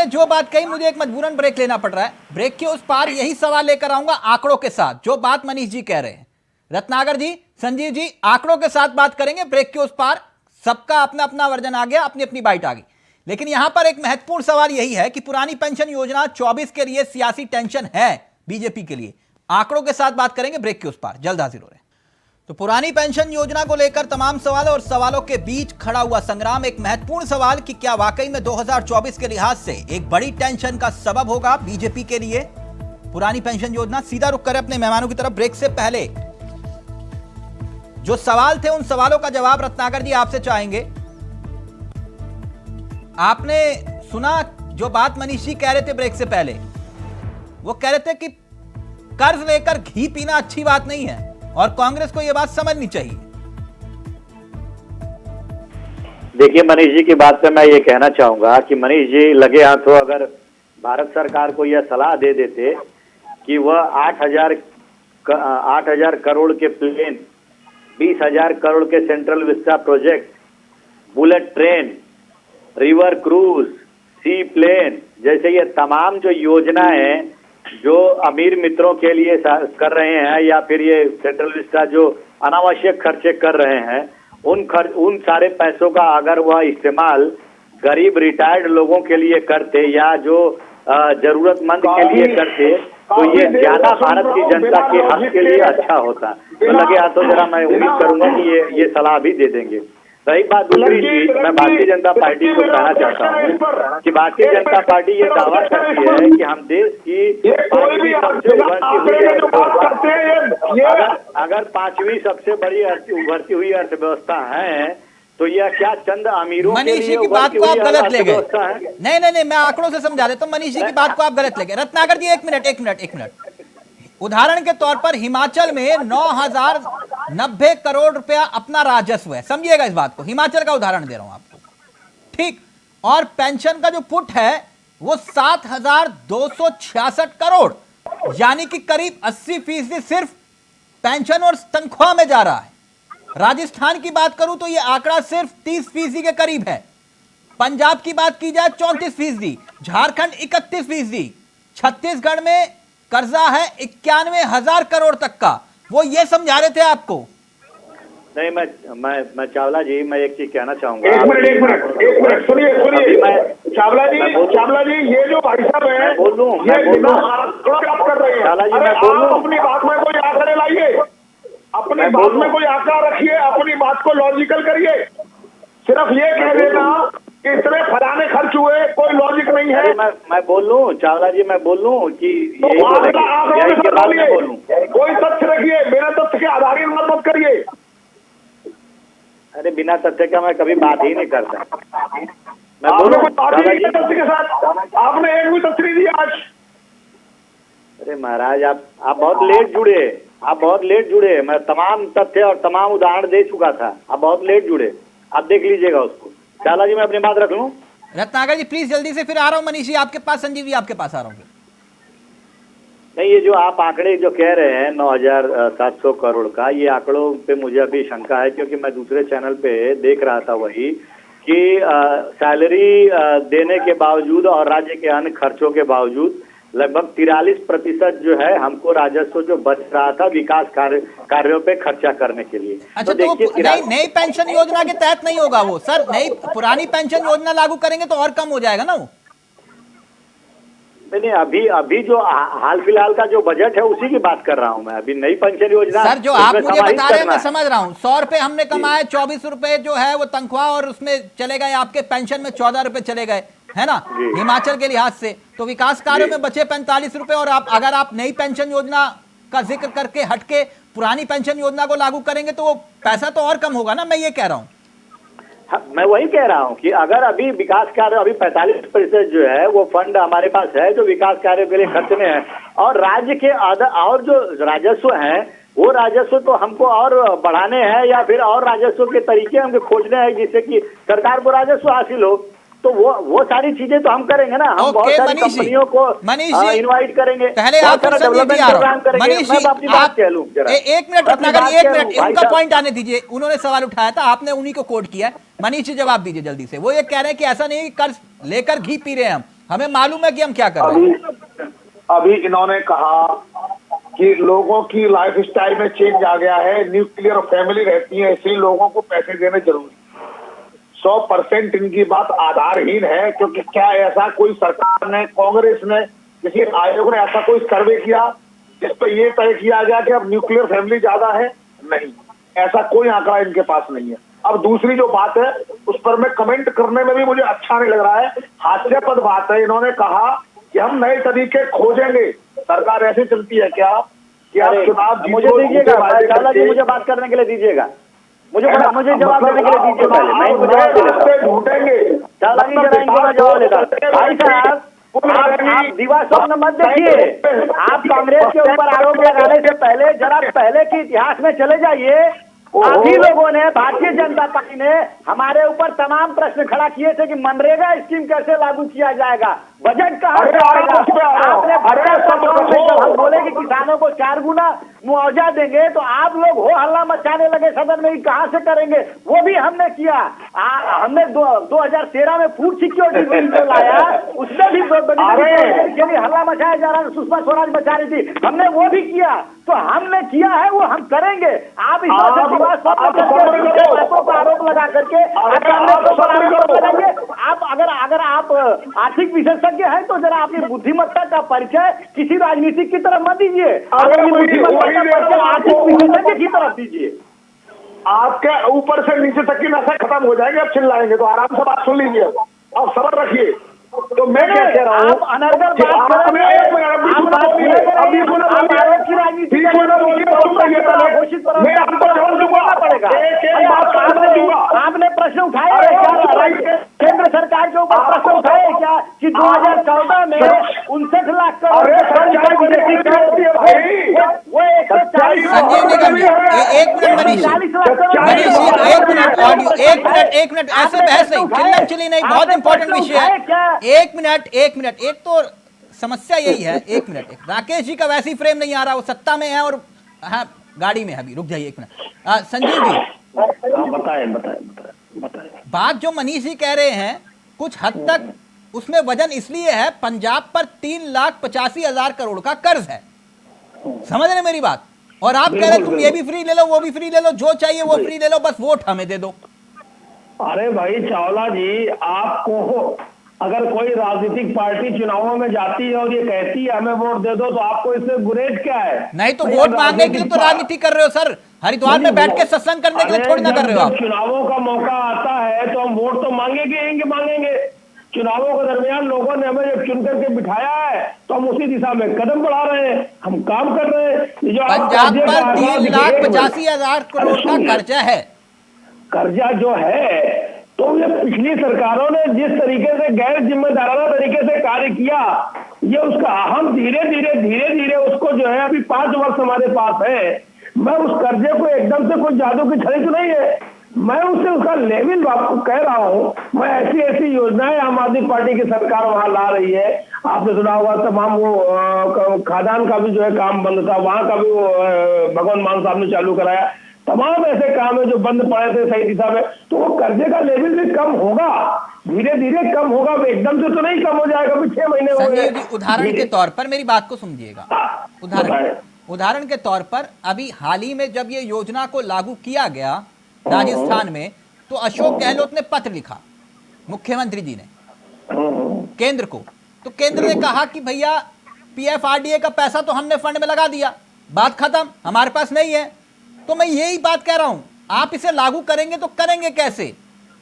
जो बात कही, मुझे एक मजबूरन ब्रेक लेना पड़ रहा है। ब्रेक के उस पार यही सवाल लेकर आऊंगा आंकड़ों के साथ, जो बात मनीष जी कह रहे हैं। रत्नाकर जी, संजीव जी, आंकड़ों के साथ बात करेंगे। ब्रेक के उस पार सबका अपना अपना वर्जन आ गया, अपनी अपनी बाइट आ गई, लेकिन यहां पर एक महत्वपूर्ण सवाल यही है कि पुरानी पेंशन योजना 24 के लिए सियासी टेंशन है बीजेपी के लिए। आंकड़ों के साथ बात करेंगे ब्रेक के उस पार, जल्द हाजिर हो रहे हैं। तो पुरानी पेंशन योजना को लेकर तमाम सवाल और सवालों के बीच खड़ा हुआ संग्राम, एक महत्वपूर्ण सवाल कि क्या वाकई में 2024 के लिहाज से एक बड़ी टेंशन का सबब होगा बीजेपी के लिए पुरानी पेंशन योजना। सीधा रुख करें अपने मेहमानों की तरफ। ब्रेक से पहले जो सवाल थे, उन सवालों का जवाब रत्नाकर जी आपसे चाहेंगे। आपने सुना जो बात मनीष जी कह रहे थे ब्रेक से पहले, वो कह रहे थे कि कर्ज लेकर घी पीना अच्छी बात नहीं है और कांग्रेस को यह बात समझनी चाहिए। देखिए, मनीष जी की बात पे मैं ये कहना चाहूंगा कि मनीष जी लगे हाथों अगर भारत सरकार को यह सलाह दे देते कि वह 8,000 करोड़ के प्लेन, 20,000 करोड़ के central vista project, bullet train, river cruise, sea plane जैसे ये तमाम जो योजनाएं हैं जो अमीर मित्रों के लिए कर रहे हैं, या फिर ये सेंट्रल विस्टा जो अनावश्यक खर्चे कर रहे हैं, उन सारे पैसों का अगर वह इस्तेमाल गरीब रिटायर्ड लोगों के लिए करते या जो जरूरतमंद के लिए करते, तो ये ज्यादा भारत की जनता के हक के लिए अच्छा होता। तो लगे हाथों जरा मैं उम्मीद करूंगा कि ये सलाह भी दे देंगे। रही बात दूसरी चीज, मैं भारतीय जनता पार्टी को कहना चाहता हूँ कि भारतीय जनता पार्टी ये दावा करती है कि हम देश की 5वीं सबसे अगर 5वीं सबसे बड़ी उभरती हुई अर्थव्यवस्था है, तो यह क्या चंद अमीरों के लिए मनीष जी की बात को आप गलत ले गए। नहीं, मैं आंकड़ों से समझा देता हूं। मनीष जी की बात को आप गलत ले गए। रत्नाकर जी, एक मिनट। उदाहरण के तौर पर हिमाचल में 9,090 करोड़ रुपया अपना राजस्व है, समझिएगा इस बात को। हिमाचल का उदाहरण दे रहा हूं आपको, ठीक। और पेंशन का जो पुट है वो 7,266 करोड़, यानी कि करीब 80% सिर्फ पेंशन और तनख्वाह में जा रहा है। राजस्थान की बात करूं तो यह आंकड़ा सिर्फ 30% के करीब है। पंजाब की बात की जाए 34%, झारखंड 31%, छत्तीसगढ़ में कर्जा है 91,000 करोड़ तक का। वो ये समझा रहे थे आपको। नहीं, मैं चावला जी, मैं एक चीज कहना चाहूंगा। एक मिनट सुनिए चावला जी, ये जो भाई साहब है, आप कर रहे हैं। आप अपनी बात में कोई आंकड़े लाइए, अपनी बात में कोई आंकड़ा रखिए, अपनी बात को लॉजिकल करिए। सिर्फ ये कह देना कि इतने फलाने खर्च हुए, कोई लॉजिक नहीं है। अरे मैं बोल लूं चावला जी, मैं बोल लूं कि तो यही बोलेंगे, आंकड़ों यही के के बाद मैं साथ बोलूं। कोई तथ्य रखिए, मेरे तथ्य के आधारित मत करिए। अरे बिना तथ्य का मैं कभी बात ही नहीं करता। मैं आपने बोलूं कोई बात ही चावला नहीं जी? की तथ्य के साथ, आपने एक भी तथ्य नहीं दिया आज। अरे महाराज, आप बहुत लेट जुड़े, आप बहुत लेट जुड़े। मैं तमाम तथ्य और तमाम उदाहरण दे चुका था, आप बहुत लेट जुड़े। आप देख लीजिएगा उसको। चावला जी, मैं अपनी बात रख लूं? रत्नाकर जी प्लीज जल्दी से, फिर आ रहा हूं मनीष जी आपके पास, संजीव जी आपके पास आ रहा हूं। नहीं, ये जो आप आंकड़े जो कह रहे हैं 9,700 करोड़ का, ये आंकड़ों पे मुझे अभी शंका है, क्योंकि मैं दूसरे चैनल पे देख रहा था वही कि सैलरी देने के बावजूद और राज्य के अन्य खर्चों के बावजूद लगभग 43% जो है हमको राजस्व जो बच रहा था विकास कार्यों पे खर्चा करने के लिए। अच्छा, तो देखिए, नई पेंशन योजना के तहत नहीं होगा वो सर, नई पुरानी पेंशन योजना लागू करेंगे तो और कम हो जाएगा ना वो। नहीं, अभी जो हाल फिलहाल का जो बजट है उसी की बात कर रहा हूं मैं। अभी नई पेंशन योजना सर जो आप मुझे समाहित बता रहे हैं करना मैं है। समझ रहा हूँ, 100 रुपए हमने कमाए, 24 रुपए जो है वो तनख्वाह और उसमें चले गए, आपके पेंशन में 14 रुपए चले गए, है ना, हिमाचल के लिहाज से। तो विकास कार्यों में बचे 45 रुपए, और अगर आप नई पेंशन योजना का जिक्र करके हटके पुरानी पेंशन योजना को लागू करेंगे तो वो पैसा तो और कम होगा ना, मैं ये कह रहा हूँ। हाँ, मैं वही कह रहा हूँ कि अगर अभी विकास कार्य अभी 45% जो है वो फंड हमारे पास है जो विकास कार्य के लिए खर्चने हैं, और राज्य के और जो राजस्व हैं वो राजस्व तो हमको और बढ़ाने हैं या फिर और राजस्व के तरीके हमको खोजने हैं जिससे कि सरकार को राजस्व हासिल हो। तो वो सारी चीजें तो हम करेंगे ना। हम बहुत सारी कंपनियों को इनवाइट करेंगे, पहले आप डेवलपमेंट प्रोग्राम करेंगे। मनीष जी, अपनी बात कह लूं जरा, एक मिनट रत्नाकर, एक मिनट, उनका पॉइंट आने दीजिए। उन्होंने सवाल उठाया था, आपने उन्हीं को कोट किया है। मनीष जी जवाब दीजिए जल्दी से। वो ये कह रहे हैं कि ऐसा नहीं कर्ज लेकर घी पी रहे हैं, हमें मालूम है कि हम क्या कर रहे हैं। अभी इन्होंने कहा कि लोगों की लाइफ स्टाइल में चेंज आ गया है, न्यूक्लियर फैमिली रहती है, इसलिए लोगों को पैसे देने जरूरी। 100% इनकी बात आधारहीन है, क्योंकि क्या ऐसा कोई सरकार ने, कांग्रेस ने, किसी आयोग ने ऐसा कोई सर्वे किया जिस पर यह तय किया गया कि अब न्यूक्लियर फैमिली ज्यादा है? नहीं, ऐसा कोई आंकड़ा इनके पास नहीं है। अब दूसरी जो बात है उस पर मैं कमेंट करने में भी मुझे अच्छा नहीं लग रहा है, हास्यास्पद बात है। इन्होंने कहा कि हम नए तरीके खोजेंगे। सरकार ऐसे चलती है क्या कि आप चुनाव मुझे दीजिएगा, मुझे बात करने के लिए दीजिएगा, मुझे जवाब देने के लिए दीजिए। पहले मैं ढूंढेंगे जवाब देता। भाई साहब, आप दीवार स्वप्न मत देखिए। आप कांग्रेस के ऊपर आरोप लगाने से पहले जरा पहले के इतिहास में चले जाइए। आप ही लोगों ने, भारतीय जनता पार्टी ने हमारे ऊपर तमाम प्रश्न खड़ा किए थे कि मनरेगा स्कीम कैसे लागू किया जाएगा, बजट कहाँ से आएगा। आपने जब हम बोले कि किसानों को 4 गुना मुआवजा देंगे तो आप लोग हो हल्ला मचाने लगे सदन में, कहां से करेंगे। वो भी हमने किया। हमने 2013 में फूड सिक्योरिटी बिल जो लाया उसमें भी हल्ला मचाया जा रहा है, सुषमा स्वराज मचा रही थी, हमने वो भी किया। तो हमने किया है वो हम करेंगे। आप इस बातों पर आरोप लगा करके लगाइए। आप अगर आप आर्थिक विशेषज्ञ हैं तो जरा अपनी बुद्धिमत्ता का परिचय किसी राजनीतिक की तरफ मत दीजिए, आर्थिक विशेषज्ञ की तरफ दीजिए। आपके ऊपर से नीचे तक की नशा खत्म हो जाएगी। अब चिल्लाएंगे तो आराम से बात सुन लीजिए, अब सब्र रखिए। तो मैं क्या कह रहा हूँ, अनर्गल बात आपने प्रश्न उठाए केंद्र सरकार के ऊपर प्रश्न उठाए क्या कि 2014 में 59 लाख करोड़ एक मिनट ऐसे बहस नहीं, चिल्लम चिल्ली नहीं, बहुत इंपॉर्टेंट विषय है। एक मिनट, एक तो समस्या यही है। एक मिनट, राकेश जी का वैसे ही फ्रेम नहीं आ रहा, वो सत्ता में है और हाँ गाड़ी में है अभी, रुक जाइए एक मिनट। संजीव जी बताएं। बात जो मनीष जी कह रहे हैं कुछ हद तक उसमें वजन इसलिए है, पंजाब पर 3,85,000 करोड़ का कर्ज है, समझ रहे मेरी बात। और आप कह रहे तुम ये भी फ्री ले लो, वो भी फ्री ले लो, जो चाहिए वो फ्री ले लो, बस वोट हमें दे दो। अरे भाई चावला जी, आपको अगर कोई राजनीतिक पार्टी चुनावों में जाती है और ये कहती है हमें वोट दे दो, तो आपको इससे गुरेज क्या है? नहीं तो भाई, वोट अब मांगने के लिए तो राजनीति कर रहे हो सर, हरिद्वार में बैठ के सत्संग करने के लिए थोड़ी ना कर रहे हो आप। चुनावों का मौका आता है तो हम वोट तो मांगेंगे। चुनावों के दरमियान लोगों ने हमें जब चुन करके बिठाया है तो हम उसी दिशा में कदम बढ़ा रहे हैं, हम काम कर रहे हैं। जो पंजाब पर 3,85,000 करोड़ का कर्जा है। कर्जा जो है, तो ये पिछली सरकारों ने जिस तरीके से गैर जिम्मेदाराना तरीके से कार्य किया, ये उसका हम धीरे धीरे उसको जो है, अभी 5 वर्ष हमारे पास है। मैं उस कर्जे को एकदम से कोई जादू की छड़ी तो नहीं है, मैं उससे उसका लेवल आपको कह रहा हूं। मैं ऐसी योजनाएं आम आदमी पार्टी की सरकार वहां ला रही है। आपने सुना होगा तमाम वो खादान का भी जो है काम बंद था, वहां का भी वो भगवंत मान साहब ने चालू कराया। तमाम ऐसे काम है जो बंद पड़े थे सही दिशा में, तो वो कर्जे का लेवल भी कम होगा, धीरे धीरे कम होगा, एकदम से तो नहीं कम हो जाएगा। 6 महीने हो गए। संजीव जी, उदाहरण के तौर पर मेरी बात को समझिएगा। उदाहरण के तौर पर अभी हाल ही में जब ये योजना को लागू किया गया राजस्थान में, तो अशोक गहलोत ने पत्र लिखा मुख्यमंत्री जी ने केंद्र को, तो केंद्र ने कहा कि भैया PFRDA का पैसा तो हमने फंड में लगा दिया, बात खत्म, हमारे पास नहीं है। तो मैं यही बात कह रहा हूं, आप इसे लागू करेंगे तो करेंगे कैसे?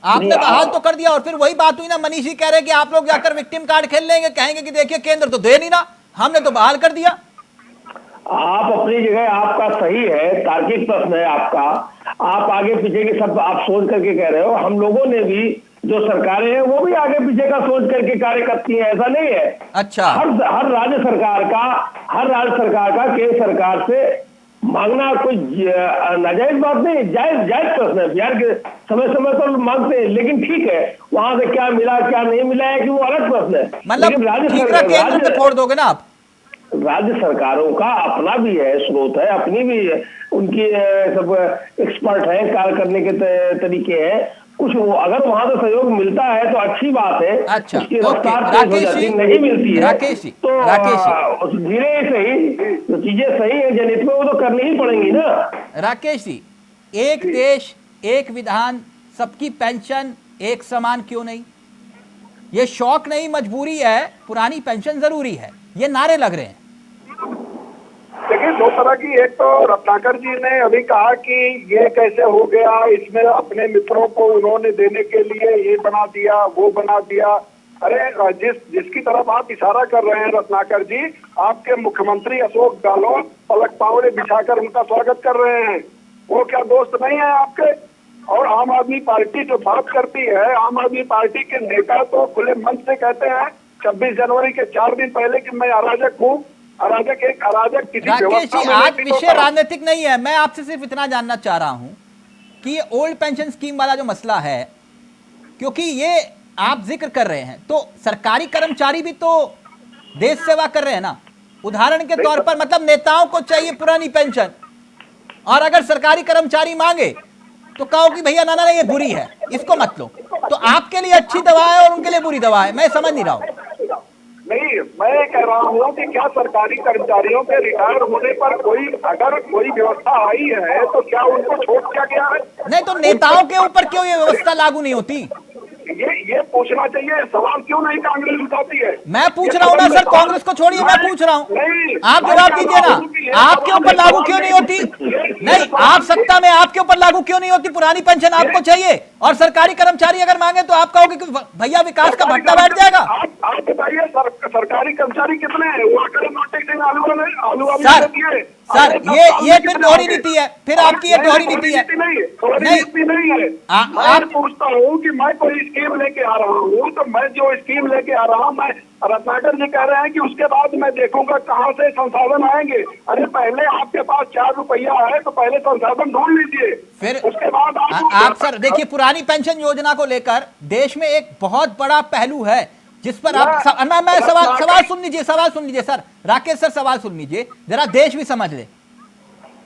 आपने बहाल तो कर दिया, और फिर वही बात हुई ना, मनीष जी कह रहे हैं कि आप लोग जाकर विक्टिम कार्ड खेल लेंगे, कहेंगे कि देखिए केंद्र तो दे नहीं ना, हमने तो बहाल कर दिया। आप अपनी जगह आपका सही है, तार्किक प्रश्न है आपका, आप आगे पीछे की सब आप सोच करके कह रहे हो। हम लोगों ने भी, जो सरकारें हैं वो भी आगे पीछे का सोच करके कार्य करती हैं, ऐसा नहीं है। अच्छा, हर राज्य सरकार का केंद्र सरकार से मांगना कोई नाजायज बात नहीं, जायज प्रश्न है। बिहार के समय पर मांगते हैं, लेकिन ठीक है, वहां से क्या मिला क्या नहीं मिला है कि वो अलग प्रश्न है। मतलब केंद्र पे छोड़ दोगे ना आप? राज्य सरकारों का अपना भी है स्रोत है, अपनी भी है, उनकी सब एक्सपर्ट है, कार्य करने के तरीके हैं कुछ। अगर वहां से सहयोग मिलता है तो अच्छी बात है। अच्छा, उसकी रफ्तार तेज हो जाती नहीं मिलती है तो धीरे सही जो चीजें सही है जनहित में वो तो करनी ही पड़ेंगी ना। राकेश जी, एक देश एक विधान सबकी पेंशन एक समान क्यों नहीं? ये शौक नहीं, मजबूरी है, पुरानी पेंशन जरूरी है, ये नारे लग रहे हैं। देखिए, 2 तरह की, एक तो रत्नाकर जी ने अभी कहा कि ये कैसे हो गया, इसमें अपने मित्रों को उन्होंने देने के लिए ये बना दिया वो बना दिया। अरे जिसकी तरफ आप इशारा कर रहे हैं रत्नाकर जी, आपके मुख्यमंत्री अशोक गहलोत पलक पावड़े बिछाकर उनका स्वागत कर रहे हैं। वो क्या दोस्त नहीं है आपके? और आम आदमी पार्टी जो बात करती है, आम आदमी पार्टी के नेता तो खुले मन से कहते हैं 26 जनवरी के 4 दिन पहले कि मैं अराजक हूँ। अराजक किसी राकेश जी, आज विषय राजनीतिक नहीं है, मैं आपसे सिर्फ इतना जानना चाह रहा हूं कि ये ओल्ड पेंशन स्कीम वाला जो मसला है, क्योंकि ये आप जिक्र कर रहे हैं, तो सरकारी कर्मचारी भी तो देश सेवा कर रहे हैं ना। उदाहरण के तौर पर मतलब नेताओं को चाहिए पुरानी पेंशन, और अगर सरकारी कर्मचारी मांगे तो कहो कि भैया ना ये बुरी है, इसको मत लो। तो आपके लिए अच्छी दवा है और उनके लिए बुरी दवा है, मैं समझ नहीं रहा हूं। नहीं, मैं कह रहा हूँ कि क्या सरकारी कर्मचारियों के रिटायर होने पर अगर कोई व्यवस्था आई है तो क्या उनको छोड़ दिया गया है? नहीं तो नेताओं के ऊपर क्यों ये व्यवस्था लागू नहीं होती? ये पूछना चाहिए। सवाल क्यों नहीं कांग्रेस उठाती है? मैं पूछ रहा हूँ ना सर, कांग्रेस को छोड़िए, मैं पूछ रहा हूँ, आप जवाब दीजिए ना। आपके ऊपर लागू क्यों नहीं होती? नहीं, आप सत्ता में, आपके ऊपर लागू क्यों नहीं होती? पुरानी पेंशन आपको चाहिए और सरकारी कर्मचारी अगर मांगे तो आप कहोगे कि भैया विकास का भट्टा बैठ जाएगा। आप बताइए, सरकारी कर्मचारी कितने हैं? सर ये फिर दोहरी नीति है, फिर आपकी ये दोहरी नीति है। नहीं है। मैं पूछता हूँ कि मैं कोई स्कीम लेके आ रहा हूँ, तो मैं जो स्कीम लेके आ रहा हूँ, मैं रत्नाकर जी कह रहे हैं कि उसके बाद मैं देखूंगा कहाँ से संसाधन आएंगे। अरे पहले आपके पास 4 रुपया है तो पहले संसाधन ढूंढ लीजिए, फिर उसके बाद आप सर देखिए, पुरानी पेंशन योजना को लेकर देश में एक बहुत बड़ा पहलू है जिस पर आप मैं सवाल सुन लीजिए सर, राकेश सर सवाल सुन लीजिए जरा, देश भी समझ ले।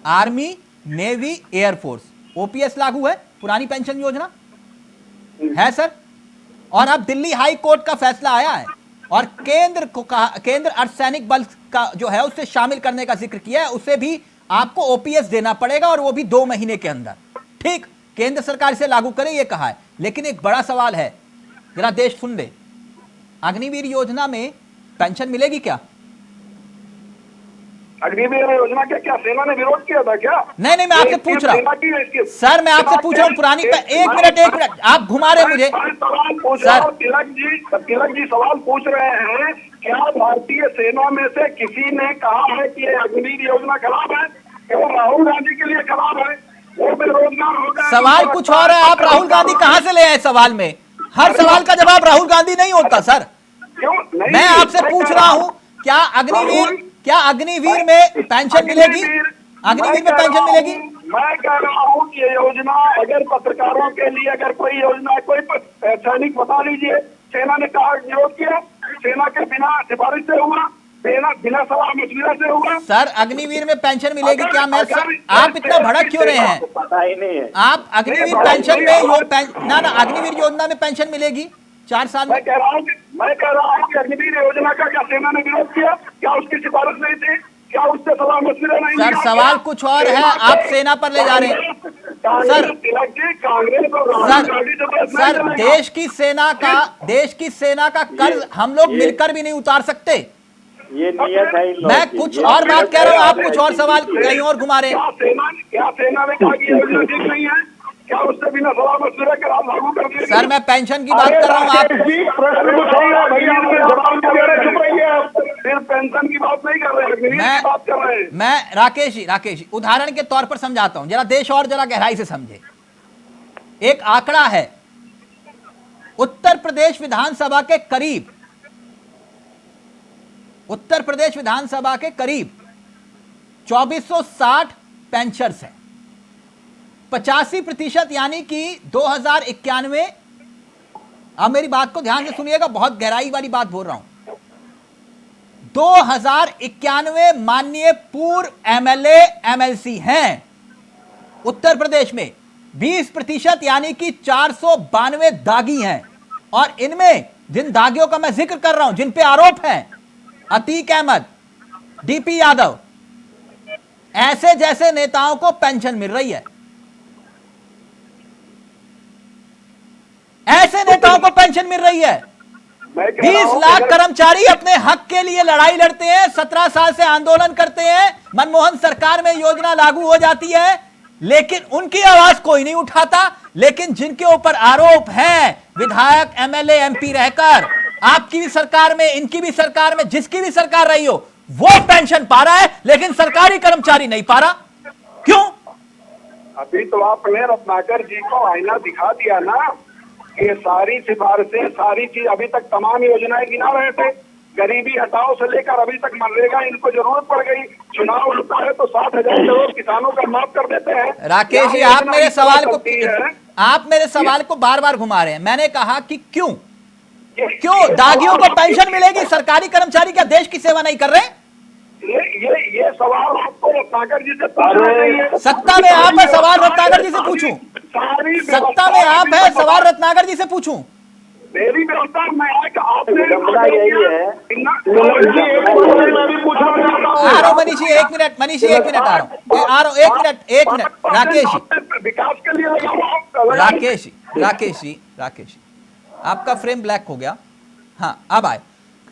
आर्मी, नेवी, एयरफोर्स, OPS लागू है, पुरानी पेंशन योजना है सर। और अब दिल्ली हाई कोर्ट का फैसला आया है और केंद्र को कहा, केंद्र अर्धसैनिक बल का जो है उसे शामिल करने का जिक्र किया है, उसे भी आपको OPS देना पड़ेगा और वो भी 2 महीने के अंदर। ठीक, केंद्र सरकार से लागू करे ये कहा है, लेकिन एक बड़ा सवाल है, जरा देश सुन ले। अग्निवीर योजना में पेंशन मिलेगी क्या? अग्निवीर योजना के क्या सेना ने विरोध किया था क्या? नहीं नहीं, मैं आपसे पूछ रहा हूँ सर, मैं आपसे पूछ रहा हूँ पुरानी एक मिनट आप घुमा रहे मुझे सवाल पूछ सर। रहा हूं, तिलक जी सवाल पूछ रहे हैं, क्या भारतीय सेना में से किसी ने कहा है कि ये अग्निवीर योजना खराब है? केवल राहुल गांधी के लिए खराब है, वो बेरोजगार हो गए। सवाल कुछ और है। आप राहुल गांधी कहां से ले आए सवाल में? हर सवाल का जवाब राहुल गांधी नहीं होता सर। क्यों नहीं? मैं आपसे पूछ रहा हूं, क्या अग्निवीर में पेंशन मिलेगी? अग्निवीर में पेंशन मिलेगी? मैं कह रहा हूँ कि ये योजना अगर पत्रकारों के लिए अगर कोई योजना है, कोई सैनिक बता लीजिए, सेना ने कहा विरोध किया, सेना के बिना सिफारिश से हुआ, बिना सलाह मशविरा से हुआ। सर अग्निवीर में पेंशन मिलेगी क्या? मैं आप इतना भड़क क्यों रहे हैं? पता ही नहीं है। आप अग्निवीर पेंशन में ना अग्निवीर योजना में पेंशन मिलेगी 4 साल में? मैं कह रहा हूँ कि अग्निवीर योजना का क्या सेना ने विरोध किया? क्या उसकी सिफारिश नहीं थी? क्या उससे सलाह मशविरा नहीं? सर सवाल कुछ और है, आप सेना पर ले जा रहे हैं सर। सर देश की सेना का कर्ज हम लोग मिलकर भी नहीं उतार सकते। ये नियत है इन लोगों मैं की। कुछ और बात कह रहा हूँ, आप कुछ और सवाल कहीं और घुमा रहे हैं। क्या सेना ने कहा कि योजना ठीक नहीं है? क्या उससे बिना सलाह मशविरा के आप लागू कर दिए? सर मैं पेंशन की बात कर रहा हूँ, आप प्रश्न पूछिए भैया, जवाब दे रहे, चुप रहिए आप। सिर्फ पेंशन की बात नहीं कर रहे, अग्निवीर की बात कर रहे हैं। मैं राकेश जी उदाहरण के तौर पर समझाता हूं, जरा देश और जरा गहराई से समझे। एक आंकड़ा है, उत्तर प्रदेश विधानसभा के करीब 2460 पेंशनर्स हैं। 85% यानी कि 2091, अब मेरी बात को ध्यान से सुनिएगा, बहुत गहराई वाली बात बोल रहा हूं। 2091 माननीय पूर्व एमएलए एमएलसी हैं उत्तर प्रदेश में। 20% यानी कि 492 दागी हैं, और इनमें जिन दागियों का मैं जिक्र कर रहा हूं, जिन पे आरोप हैं, अतीक अहमद, डीपी यादव, ऐसे जैसे नेताओं को पेंशन मिल रही है। ऐसे नेताओं को पेंशन मिल रही है। 20 लाख कर्मचारी अपने हक के लिए लड़ाई लड़ते हैं, 17 साल से आंदोलन करते हैं, मनमोहन सरकार में योजना लागू हो जाती है, लेकिन उनकी आवाज कोई नहीं उठाता। लेकिन जिनके ऊपर आरोप हैं, विधायक एमएलए एमपी रहकर, आपकी भी सरकार में, इनकी भी सरकार में, जिसकी भी सरकार रही हो, वो पेंशन पा रहा है, लेकिन सरकारी कर्मचारी नहीं पा रहा। क्यों? अभी तो आपने रत्नाकर जी को आईना दिखा दिया ना, ये सारी सिफारिशें, सारी चीज, अभी तक तमाम योजनाएं गिना रहे थे, गरीबी हटाओ से लेकर अभी तक मनरेगा, इनको जरूरत पड़ गई, चुनाव होता है तो 60,000 करोड़ किसानों का माफ कर देते हैं। राकेश जी आप मेरे सवाल को बार बार घुमा रहे हैं। मैंने कहा कि क्यों दागियों को पेंशन मिलेगी, सरकारी कर्मचारी क्या देश की सेवा नहीं कर रहे? ये सवाल आपको रत्नाकर जी से पूछना चाहिए। सत्ता में आप है, सवाल रत्नाकर जी से पूछूं? सत्ता में आप है, सवाल रत्नाकर जी से पूछूं? मेरी व्यवस्था में है कि आपने यही है। आ रहा हूं मनीषी, एक मिनट आ रहा हूं, एक मिनट राकेश जी, विकास के लिए राकेश जी आपका फ्रेम ब्लैक हो गया। हाँ अब आए।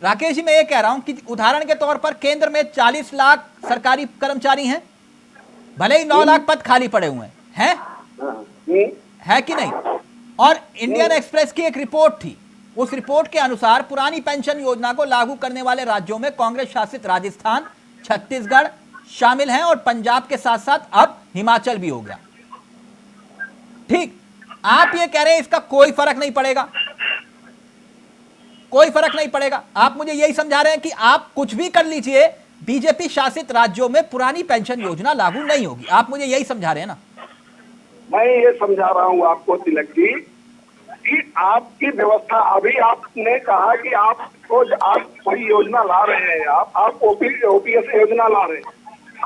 राकेश जी मैं ये कह रहा हूं कि उदाहरण के तौर पर केंद्र में 40 लाख सरकारी कर्मचारी हैं, भले ही 9 लाख पद खाली पड़े हुए हैं, है कि नहीं? और इंडियन एक्सप्रेस की एक रिपोर्ट थी, उस रिपोर्ट के अनुसार पुरानी पेंशन योजना को लागू करने वाले राज्यों में कांग्रेस शासित राजस्थान, छत्तीसगढ़ शामिल हैं, और पंजाब के साथ साथ अब हिमाचल भी हो गया। ठीक, आप ये कह रहे हैं इसका कोई फर्क नहीं पड़ेगा, कोई फर्क नहीं पड़ेगा। आप मुझे यही समझा रहे हैं कि आप कुछ भी कर लीजिए, बीजेपी शासित राज्यों में पुरानी पेंशन योजना लागू नहीं होगी। आप मुझे यही समझा रहे हैं ना? मैं ये समझा रहा हूँ आपको तिलक जी कि आपकी व्यवस्था, अभी आपने कहा कि आप कोई योजना ला रहे हैं, आप ओपीएस योजना ला रहे हैं,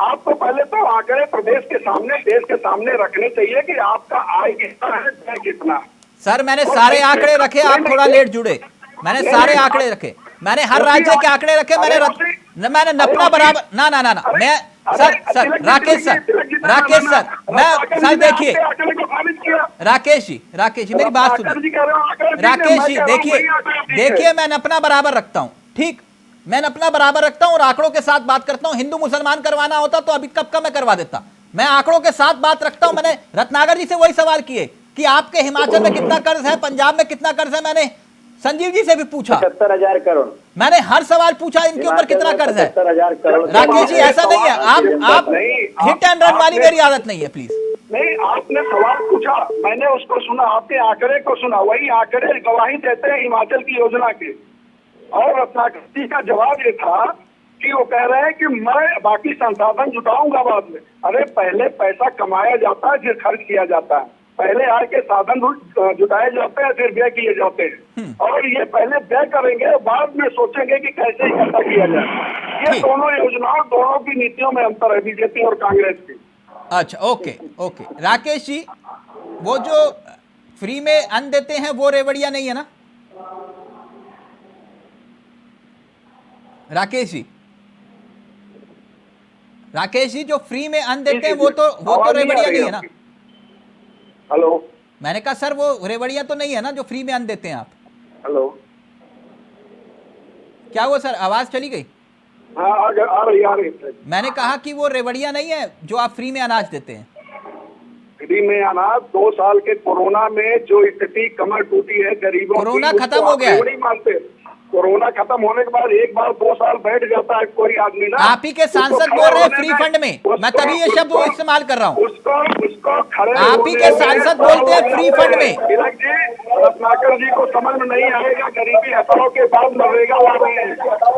आपको पहले तो आंकड़े प्रदेश के सामने, देश के सामने रखने चाहिए कि आपका आय कितना है, व्यय कितना है। सर मैंने सारे आंकड़े रखे, आप थोड़ा लेट जुड़े, मैंने सारे आंकड़े रखे। मैंने हर राज्य के आंकड़े रखे, मैंने अपना बराबर ना ना ना ना मैं सर राकेश सर मैं सर देखिए राकेश जी मेरी बात सुनिए। राकेश जी देखिए मैं अपना बराबर रखता हूँ, ठीक, मैं अपना बराबर रखता हूँ और आंकड़ों के साथ बात करता हूँ। हिंदू मुसलमान करवाना होता तो अभी कब का मैं करवा देता। मैं आंकड़ों के साथ बात रखता हूं। मैंने रत्नागर जी से वही सवाल किए कि आपके हिमाचल में कितना कर्ज है, पंजाब में कितना कर्ज है। मैंने संजीव जी से भी पूछा, 75,000 करोड़। मैंने हर सवाल पूछा इनके ऊपर कितना कर्ज है। 75,000 करोड़। राकेश जी ऐसा नहीं है, आप हिट एंड रन वाली मेरी आदत नहीं है, प्लीज। नहीं, आपने सवाल पूछा, मैंने उसको सुना, आपके आंकड़े को सुना, वही आंकड़े गवाही देते हैं हिमाचल की योजना के। और रत्नाकर जी का जवाब ये था कि वो कह रहे हैं कि मैं बाकी संसाधन जुटाऊंगा बाद में। अरे पहले पैसा कमाया जाता है फिर खर्च किया जाता है, पहले आय के साधन जुटाए जाते हैं फिर व्यय किए जाते हैं। और ये पहले व्यय करेंगे बाद में सोचेंगे कि कैसे इकट्ठा किया जाए। ये दोनों योजनाओं, दोनों की नीतियों में अंतर है बीजेपी और कांग्रेस की। अच्छा ओके राकेश जी, वो जो फ्री में अन्न देते हैं वो रेवड़िया नहीं है ना राकेश जी जो फ्री में अन्न देते हैं वो तो रेवड़िया नहीं है ना। हेलो, मैंने कहा सर वो रेवड़िया तो नहीं है ना जो फ्री में अन्न देते हैं आप। हेलो, क्या वो सर आवाज चली गई? हाँ आ रही। मैंने कहा कि वो रेवड़िया नहीं है जो आप फ्री में अनाज देते हैं। फ्री में अनाज 2 साल के कोरोना में जो स्थिति कमर टूटी है गरीबों की, कोरोना खत्म हो गया है। नहीं मानते। कोरोना खत्म होने के बाद एक बार 2 साल बैठ जाता है कोई आदमी ना। आप ही के सांसद बोल रहे हैं फ्री फंड में, मैं तभी ये शब्द इस्तेमाल कर रहा हूँ। उसको खड़े आप ही के सांसद बोलते हैं फ्री फंड में। तिलक जी, रत्नाकर जी को समझ में नहीं आएगा, गरीबी हटाओ के बाद मरेगा वो नहीं।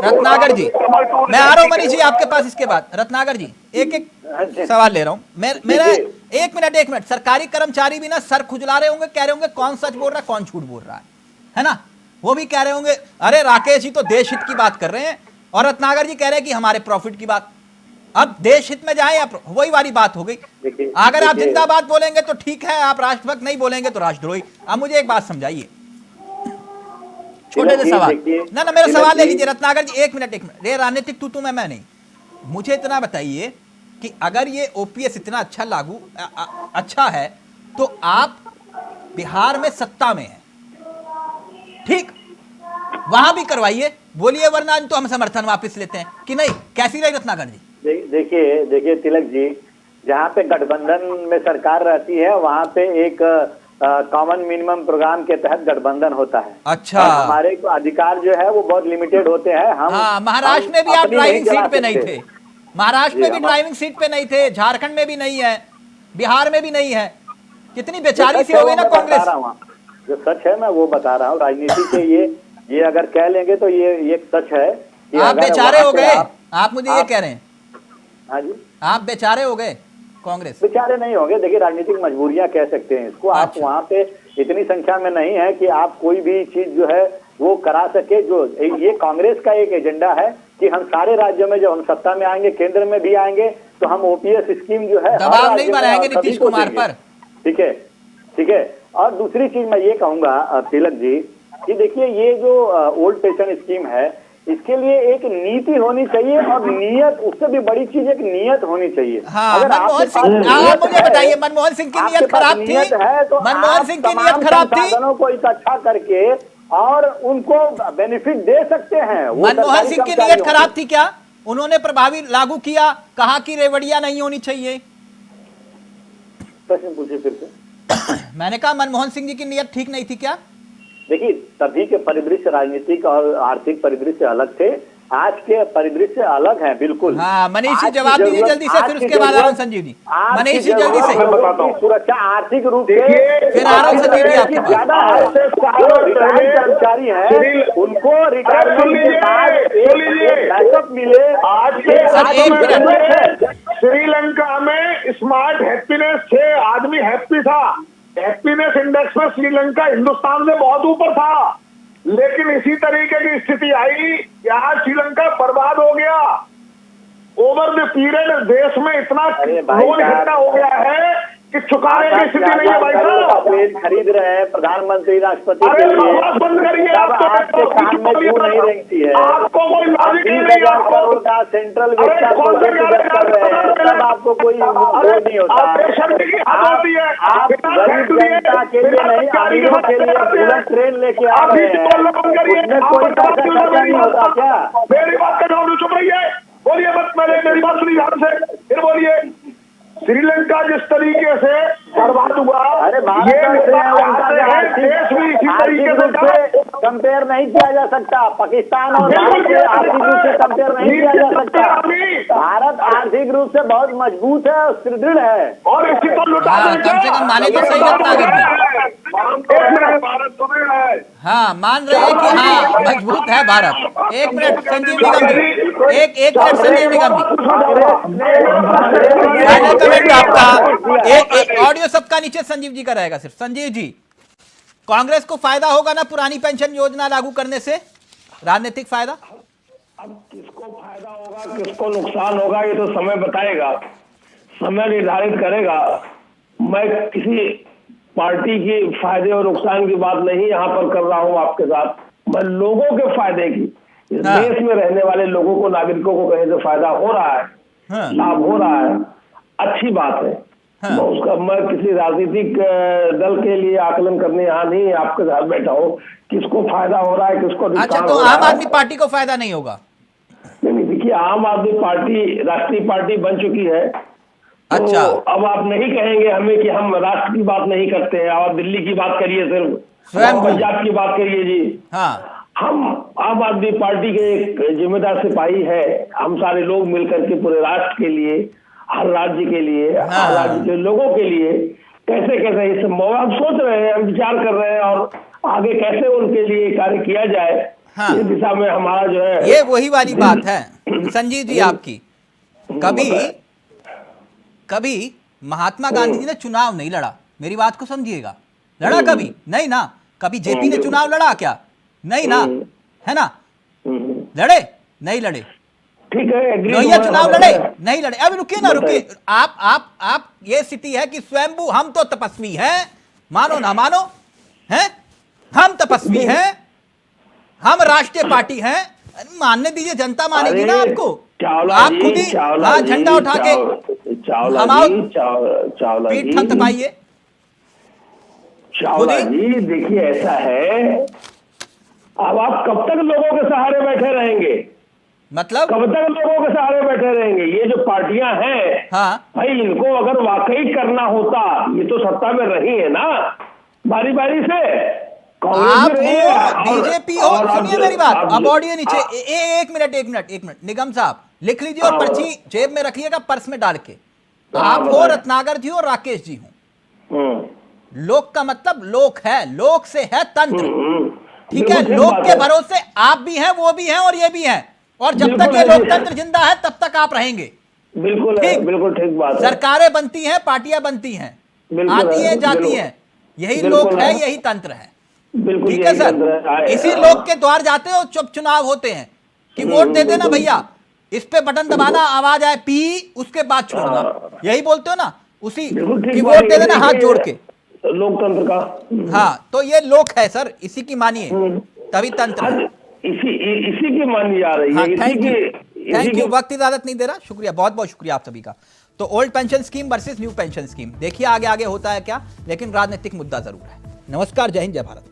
रत्नाकर जी मैं आ रहा हूँ मनीष जी आपके पास इसके बाद। रत्नाकर जी एक सवाल ले रहा हूँ मेरा। एक मिनट सरकारी कर्मचारी भी ना सर खुजला रहे होंगे, कह रहे होंगे कौन सच बोल रहा है कौन झूठ बोल रहा है ना। वो भी कह रहे होंगे अरे राकेश जी तो देश हित की बात कर रहे हैं और रत्नाकर जी कह रहे हैं कि हमारे प्रॉफिट की बात। अब देश हित में जाए या वही वाली बात हो गई। अगर आप जिंदाबाद बोलेंगे तो ठीक है, आप राष्ट्रभक्त नहीं बोलेंगे तो राष्ट्रद्रोही। अब मुझे एक बात समझाइए, छोटे से सवाल ना मेरा सवाल ले लीजिए रत्नाकर जी। एक मिनट ये राजनीतिक तू मैं नहीं। मुझे इतना बताइए कि अगर ये ओपीएस इतना अच्छा है तो आप बिहार में सत्ता में है, ठीक, वहां भी करवाइए, बोलिए, वरना तो हम समर्थन वापस लेते हैं कि नहीं। कैसी रही रत्नाकर जी? देखिए तिलक जी, जहाँ पे गठबंधन में सरकार रहती है वहाँ पे एक कॉमन मिनिमम प्रोग्राम के तहत गठबंधन होता है। अच्छा, हमारे अधिकार जो है वो बहुत लिमिटेड होते हैं। हम महाराष्ट्र में भी आप ड्राइविंग सीट पे नहीं थे, महाराष्ट्र में भी ड्राइविंग सीट पे नहीं थे, झारखंड में भी नहीं है, बिहार में भी नहीं है। कितनी बेचारी सी हो गई ना कांग्रेस। जो सच है मैं वो बता रहा हूँ। राजनीति के ये अगर कह लेंगे तो ये सच है। आप बेचारे हो गए, आप मुझे ये कह रहे हैं? हाँ जी, आप बेचारे हो गए, कांग्रेस बेचारे नहीं होंगे। देखिए राजनीतिक मजबूरियां कह सकते हैं इसको। आप वहाँ पे इतनी संख्या में नहीं है कि आप कोई भी चीज जो है वो करा सके। जो ये कांग्रेस का एक एजेंडा है कि हम सारे राज्यों में जब हम सत्ता में आएंगे, केंद्र में भी आएंगे, तो हम ओपीएस स्कीम जो है दबाव नहीं बनाएंगे नीतीश कुमार पर। ठीक है। और दूसरी चीज मैं ये कहूंगा तिलक जी कि देखिए ये जो ओल्ड पेंशन स्कीम है इसके लिए एक नीति होनी चाहिए और नियत, उससे भी बड़ी चीज एक नियत होनी चाहिए। हाँ, मनमोहन सिंह, आप मुझे बताइए, मनमोहन सिंह की नियत खराब थी? मनमोहन सिंह की नियत खराब थी? साधनों को इकट्ठा करके और उनको बेनिफिट दे सकते हैं। मनमोहन सिंह की नियत खराब थी क्या? उन्होंने प्रभावी लागू किया, कहा कि रेवड़िया नहीं होनी चाहिए। प्रश्न पूछिए फिर से। मैंने कहा मनमोहन सिंह जी की नियत ठीक नहीं थी क्या? देखिए तभी के परिदृश्य राजनीतिक और आर्थिक परिदृश्य अलग थे, आज के परिदृश्य अलग है बिल्कुल। हाँ, मनीष जी जवाब दीजिए जल्दी से, फिर उसके बाद आनंद संजीव जी। मनीष जी जल्दी से। सुरक्षा आर्थिक रूप से फिर आनंद संजीव जी आपके ज्यादा है। रिटायर्ड कर्मचारी है उनको रिटायरमेंट के बाद बैकअप मिले। आज के श्रीलंका में स्मार्ट हैप्पीनेस 6 आदमी हैप्पी था। हैप्पीनेस इंडेक्स में श्रीलंका हिंदुस्तान से बहुत ऊपर था, लेकिन इसी तरीके की स्थिति आई कि आज श्रीलंका बर्बाद हो गया। ओवर द पीरियड देश में इतना लोन इकट्ठा हो गया है कि चुकाने की स्थिति नहीं है भाई साहब। प्लेन खरीद रहे हैं प्रधानमंत्री राष्ट्रपति अरे के लिए, बकवास बंद करिए। तब आपके कान में क्यों नहीं रेंगती है? आपको कोई आप लॉजिक नहीं 20,000 आपको। करोड़ का सेंट्रल अरे विस्टा कौन सा प्रोजेक्ट कर रहे हैं, तब आपको कोई बोझ नहीं होता। आप गरीब जनता के लिए नहीं, अमीरों के लिए बुलेट ट्रेन लेके आ रहे हैं, उसमें कोई पैसा खर्चा नहीं होता क्या? मेरी बात का जवाब चुप रहिए, बोलिए मत। मेरी बात सुनिए ध्यान से, फिर बोलिए। श्रीलंका जिस तरीके से बर्बाद हुआ, अरे भारत ये और श्रीलंका के देश भी इसी आर्थिक तरीके रूप से से कंपेयर नहीं किया जा सकता। पाकिस्तान और भारत से आर्थिक रूप से कंपेयर नहीं किया जा सकता। भारत आर्थिक रूप से बहुत मजबूत है और सुदृढ़ है। और इसी को लुटा हाँ, कम से कम माने तो सही रत्नाकर जी। भारत सुदृढ़ है। हाँ, मान रहे हैं कि हाँ मजबूत है भारत। एक मिनट संजीव निगम जी, एक मिनट संजीव निगम जी, फाइनल कमेंट आपका। एक ऑडियो सबका नीचे संजीव जी का रहेगा सिर्फ। संजीव जी, कांग्रेस को फायदा होगा ना पुरानी पेंशन योजना लागू करने से, राजनीतिक फायदा? अब किसको फायदा होगा किसको नुकसान होगा ये तो समय बताएगा, समय निर्धारित करेगा। मैं किसी पार्टी की फायदे और नुकसान की बात नहीं यहाँ पर कर रहा हूँ आपके साथ। मैं लोगों के फायदे की, इस हाँ। देश में रहने वाले लोगों को, नागरिकों को कहीं से फायदा हो रहा है, हाँ। लाभ हो रहा है, अच्छी बात है। हाँ। मैं किसी राजनीतिक दल के लिए आकलन करने यहाँ नहीं आपके साथ बैठा हूँ, किसको फायदा हो रहा है किसको अच्छा, नुकसान तो हो रहा आम है। आदमी पार्टी को फायदा नहीं होगा? नहीं, देखिए आम आदमी पार्टी राष्ट्रीय पार्टी बन चुकी है। अच्छा। तो अब आप नहीं कहेंगे हमें कि हम राष्ट्र की बात नहीं करते हैं, आप दिल्ली की बात करिए, सिर्फ स्वयं पंजाब की बात करिए जी। हाँ, हम आम आदमी पार्टी के एक जिम्मेदार सिपाही है। हम सारे लोग मिलकर के पूरे राष्ट्र के लिए, हर राज्य के लिए, हाँ। हर राज्य के लोगों के लिए कैसे कैसे इस हम सोच रहे हैं, हम विचार कर रहे हैं और आगे कैसे उनके लिए कार्य किया जाए। हाँ। इस दिशा में हमारा जो है ये वही वाली बात है संजीव जी आपकी। कभी महात्मा गांधी जी ने चुनाव नहीं लड़ा, मेरी बात को समझिएगा। लड़ा कभी नहीं ना? कभी जेपी ने चुनाव लड़ा क्या? नहीं ना, है ना? लड़े नहीं लड़े? ठीक है, लोहिया चुनाव लड़े नहीं लड़े? अब रुकिए ना, रुकिए। आप ये स्थिति है कि स्वयंभू हम तो तपस्वी हैं, मानो ना मानो, हैं? हम तपस्वी हैं, हम राष्ट्रीय पार्टी हैं, मानने दीजिए, जनता मानेगी ना आपको। आप खुद ही झंडा उठा के पीठ थपथपाइए। चावला जी देखिए ऐसा है, अब आप कब तक लोगों के सहारे बैठे रहेंगे? मतलब कब तक लोगों के सहारे बैठे रहेंगे? ये जो पार्टियां हैं, हाँ, भाई इनको अगर वाकई करना होता, ये तो सत्ता में रही है ना बारी बारी से। आप हो बीजेपी हो, सुनिए मेरी बात। अब ऑडियो नीचे एक मिनट निगम साहब लिख लीजिए और पर्ची जेब में रखिएगा, पर्स में डाल के। आप हो रत्नाकर जी हो, राकेश जी हो। लोक का मतलब लोक है, लोक से है तंत्र, ठीक है? लोक के भरोसे आप भी हैं, वो भी हैं और ये भी हैं, और जब तक ये लोकतंत्र जिंदा है तब तक आप रहेंगे। बिल्कुल बिल्कुल ठीक बात है। सरकारें बनती हैं, पार्टियां बनती हैं, आती हैं जाती हैं, यही लोक है, यही तंत्र है, ठीक है सर? इसी लोक के द्वार जाते हो, चुप चुनाव होते हैं कि वोट दे देना भैया, इस पे बटन दबाना, आवाज आए पी, उसके बाद छोड़ना, यही बोलते हो ना? उसी कि वोट दे देना हाथ जोड़ के, लोकतंत्र का। हाँ, तो ये लोक है सर, इसी की मानिए, तभी तंत्र है। इसी की मानी जा रही है। Thank you. वक्त इजाजत नहीं दे रहा, शुक्रिया, बहुत बहुत शुक्रिया आप सभी का। तो old pension scheme versus new pension scheme, देखिए आगे आगे होता है क्या, लेकिन राजनीतिक मुद्दा जरूर है। नमस्कार, जय हिंद, जय भारत।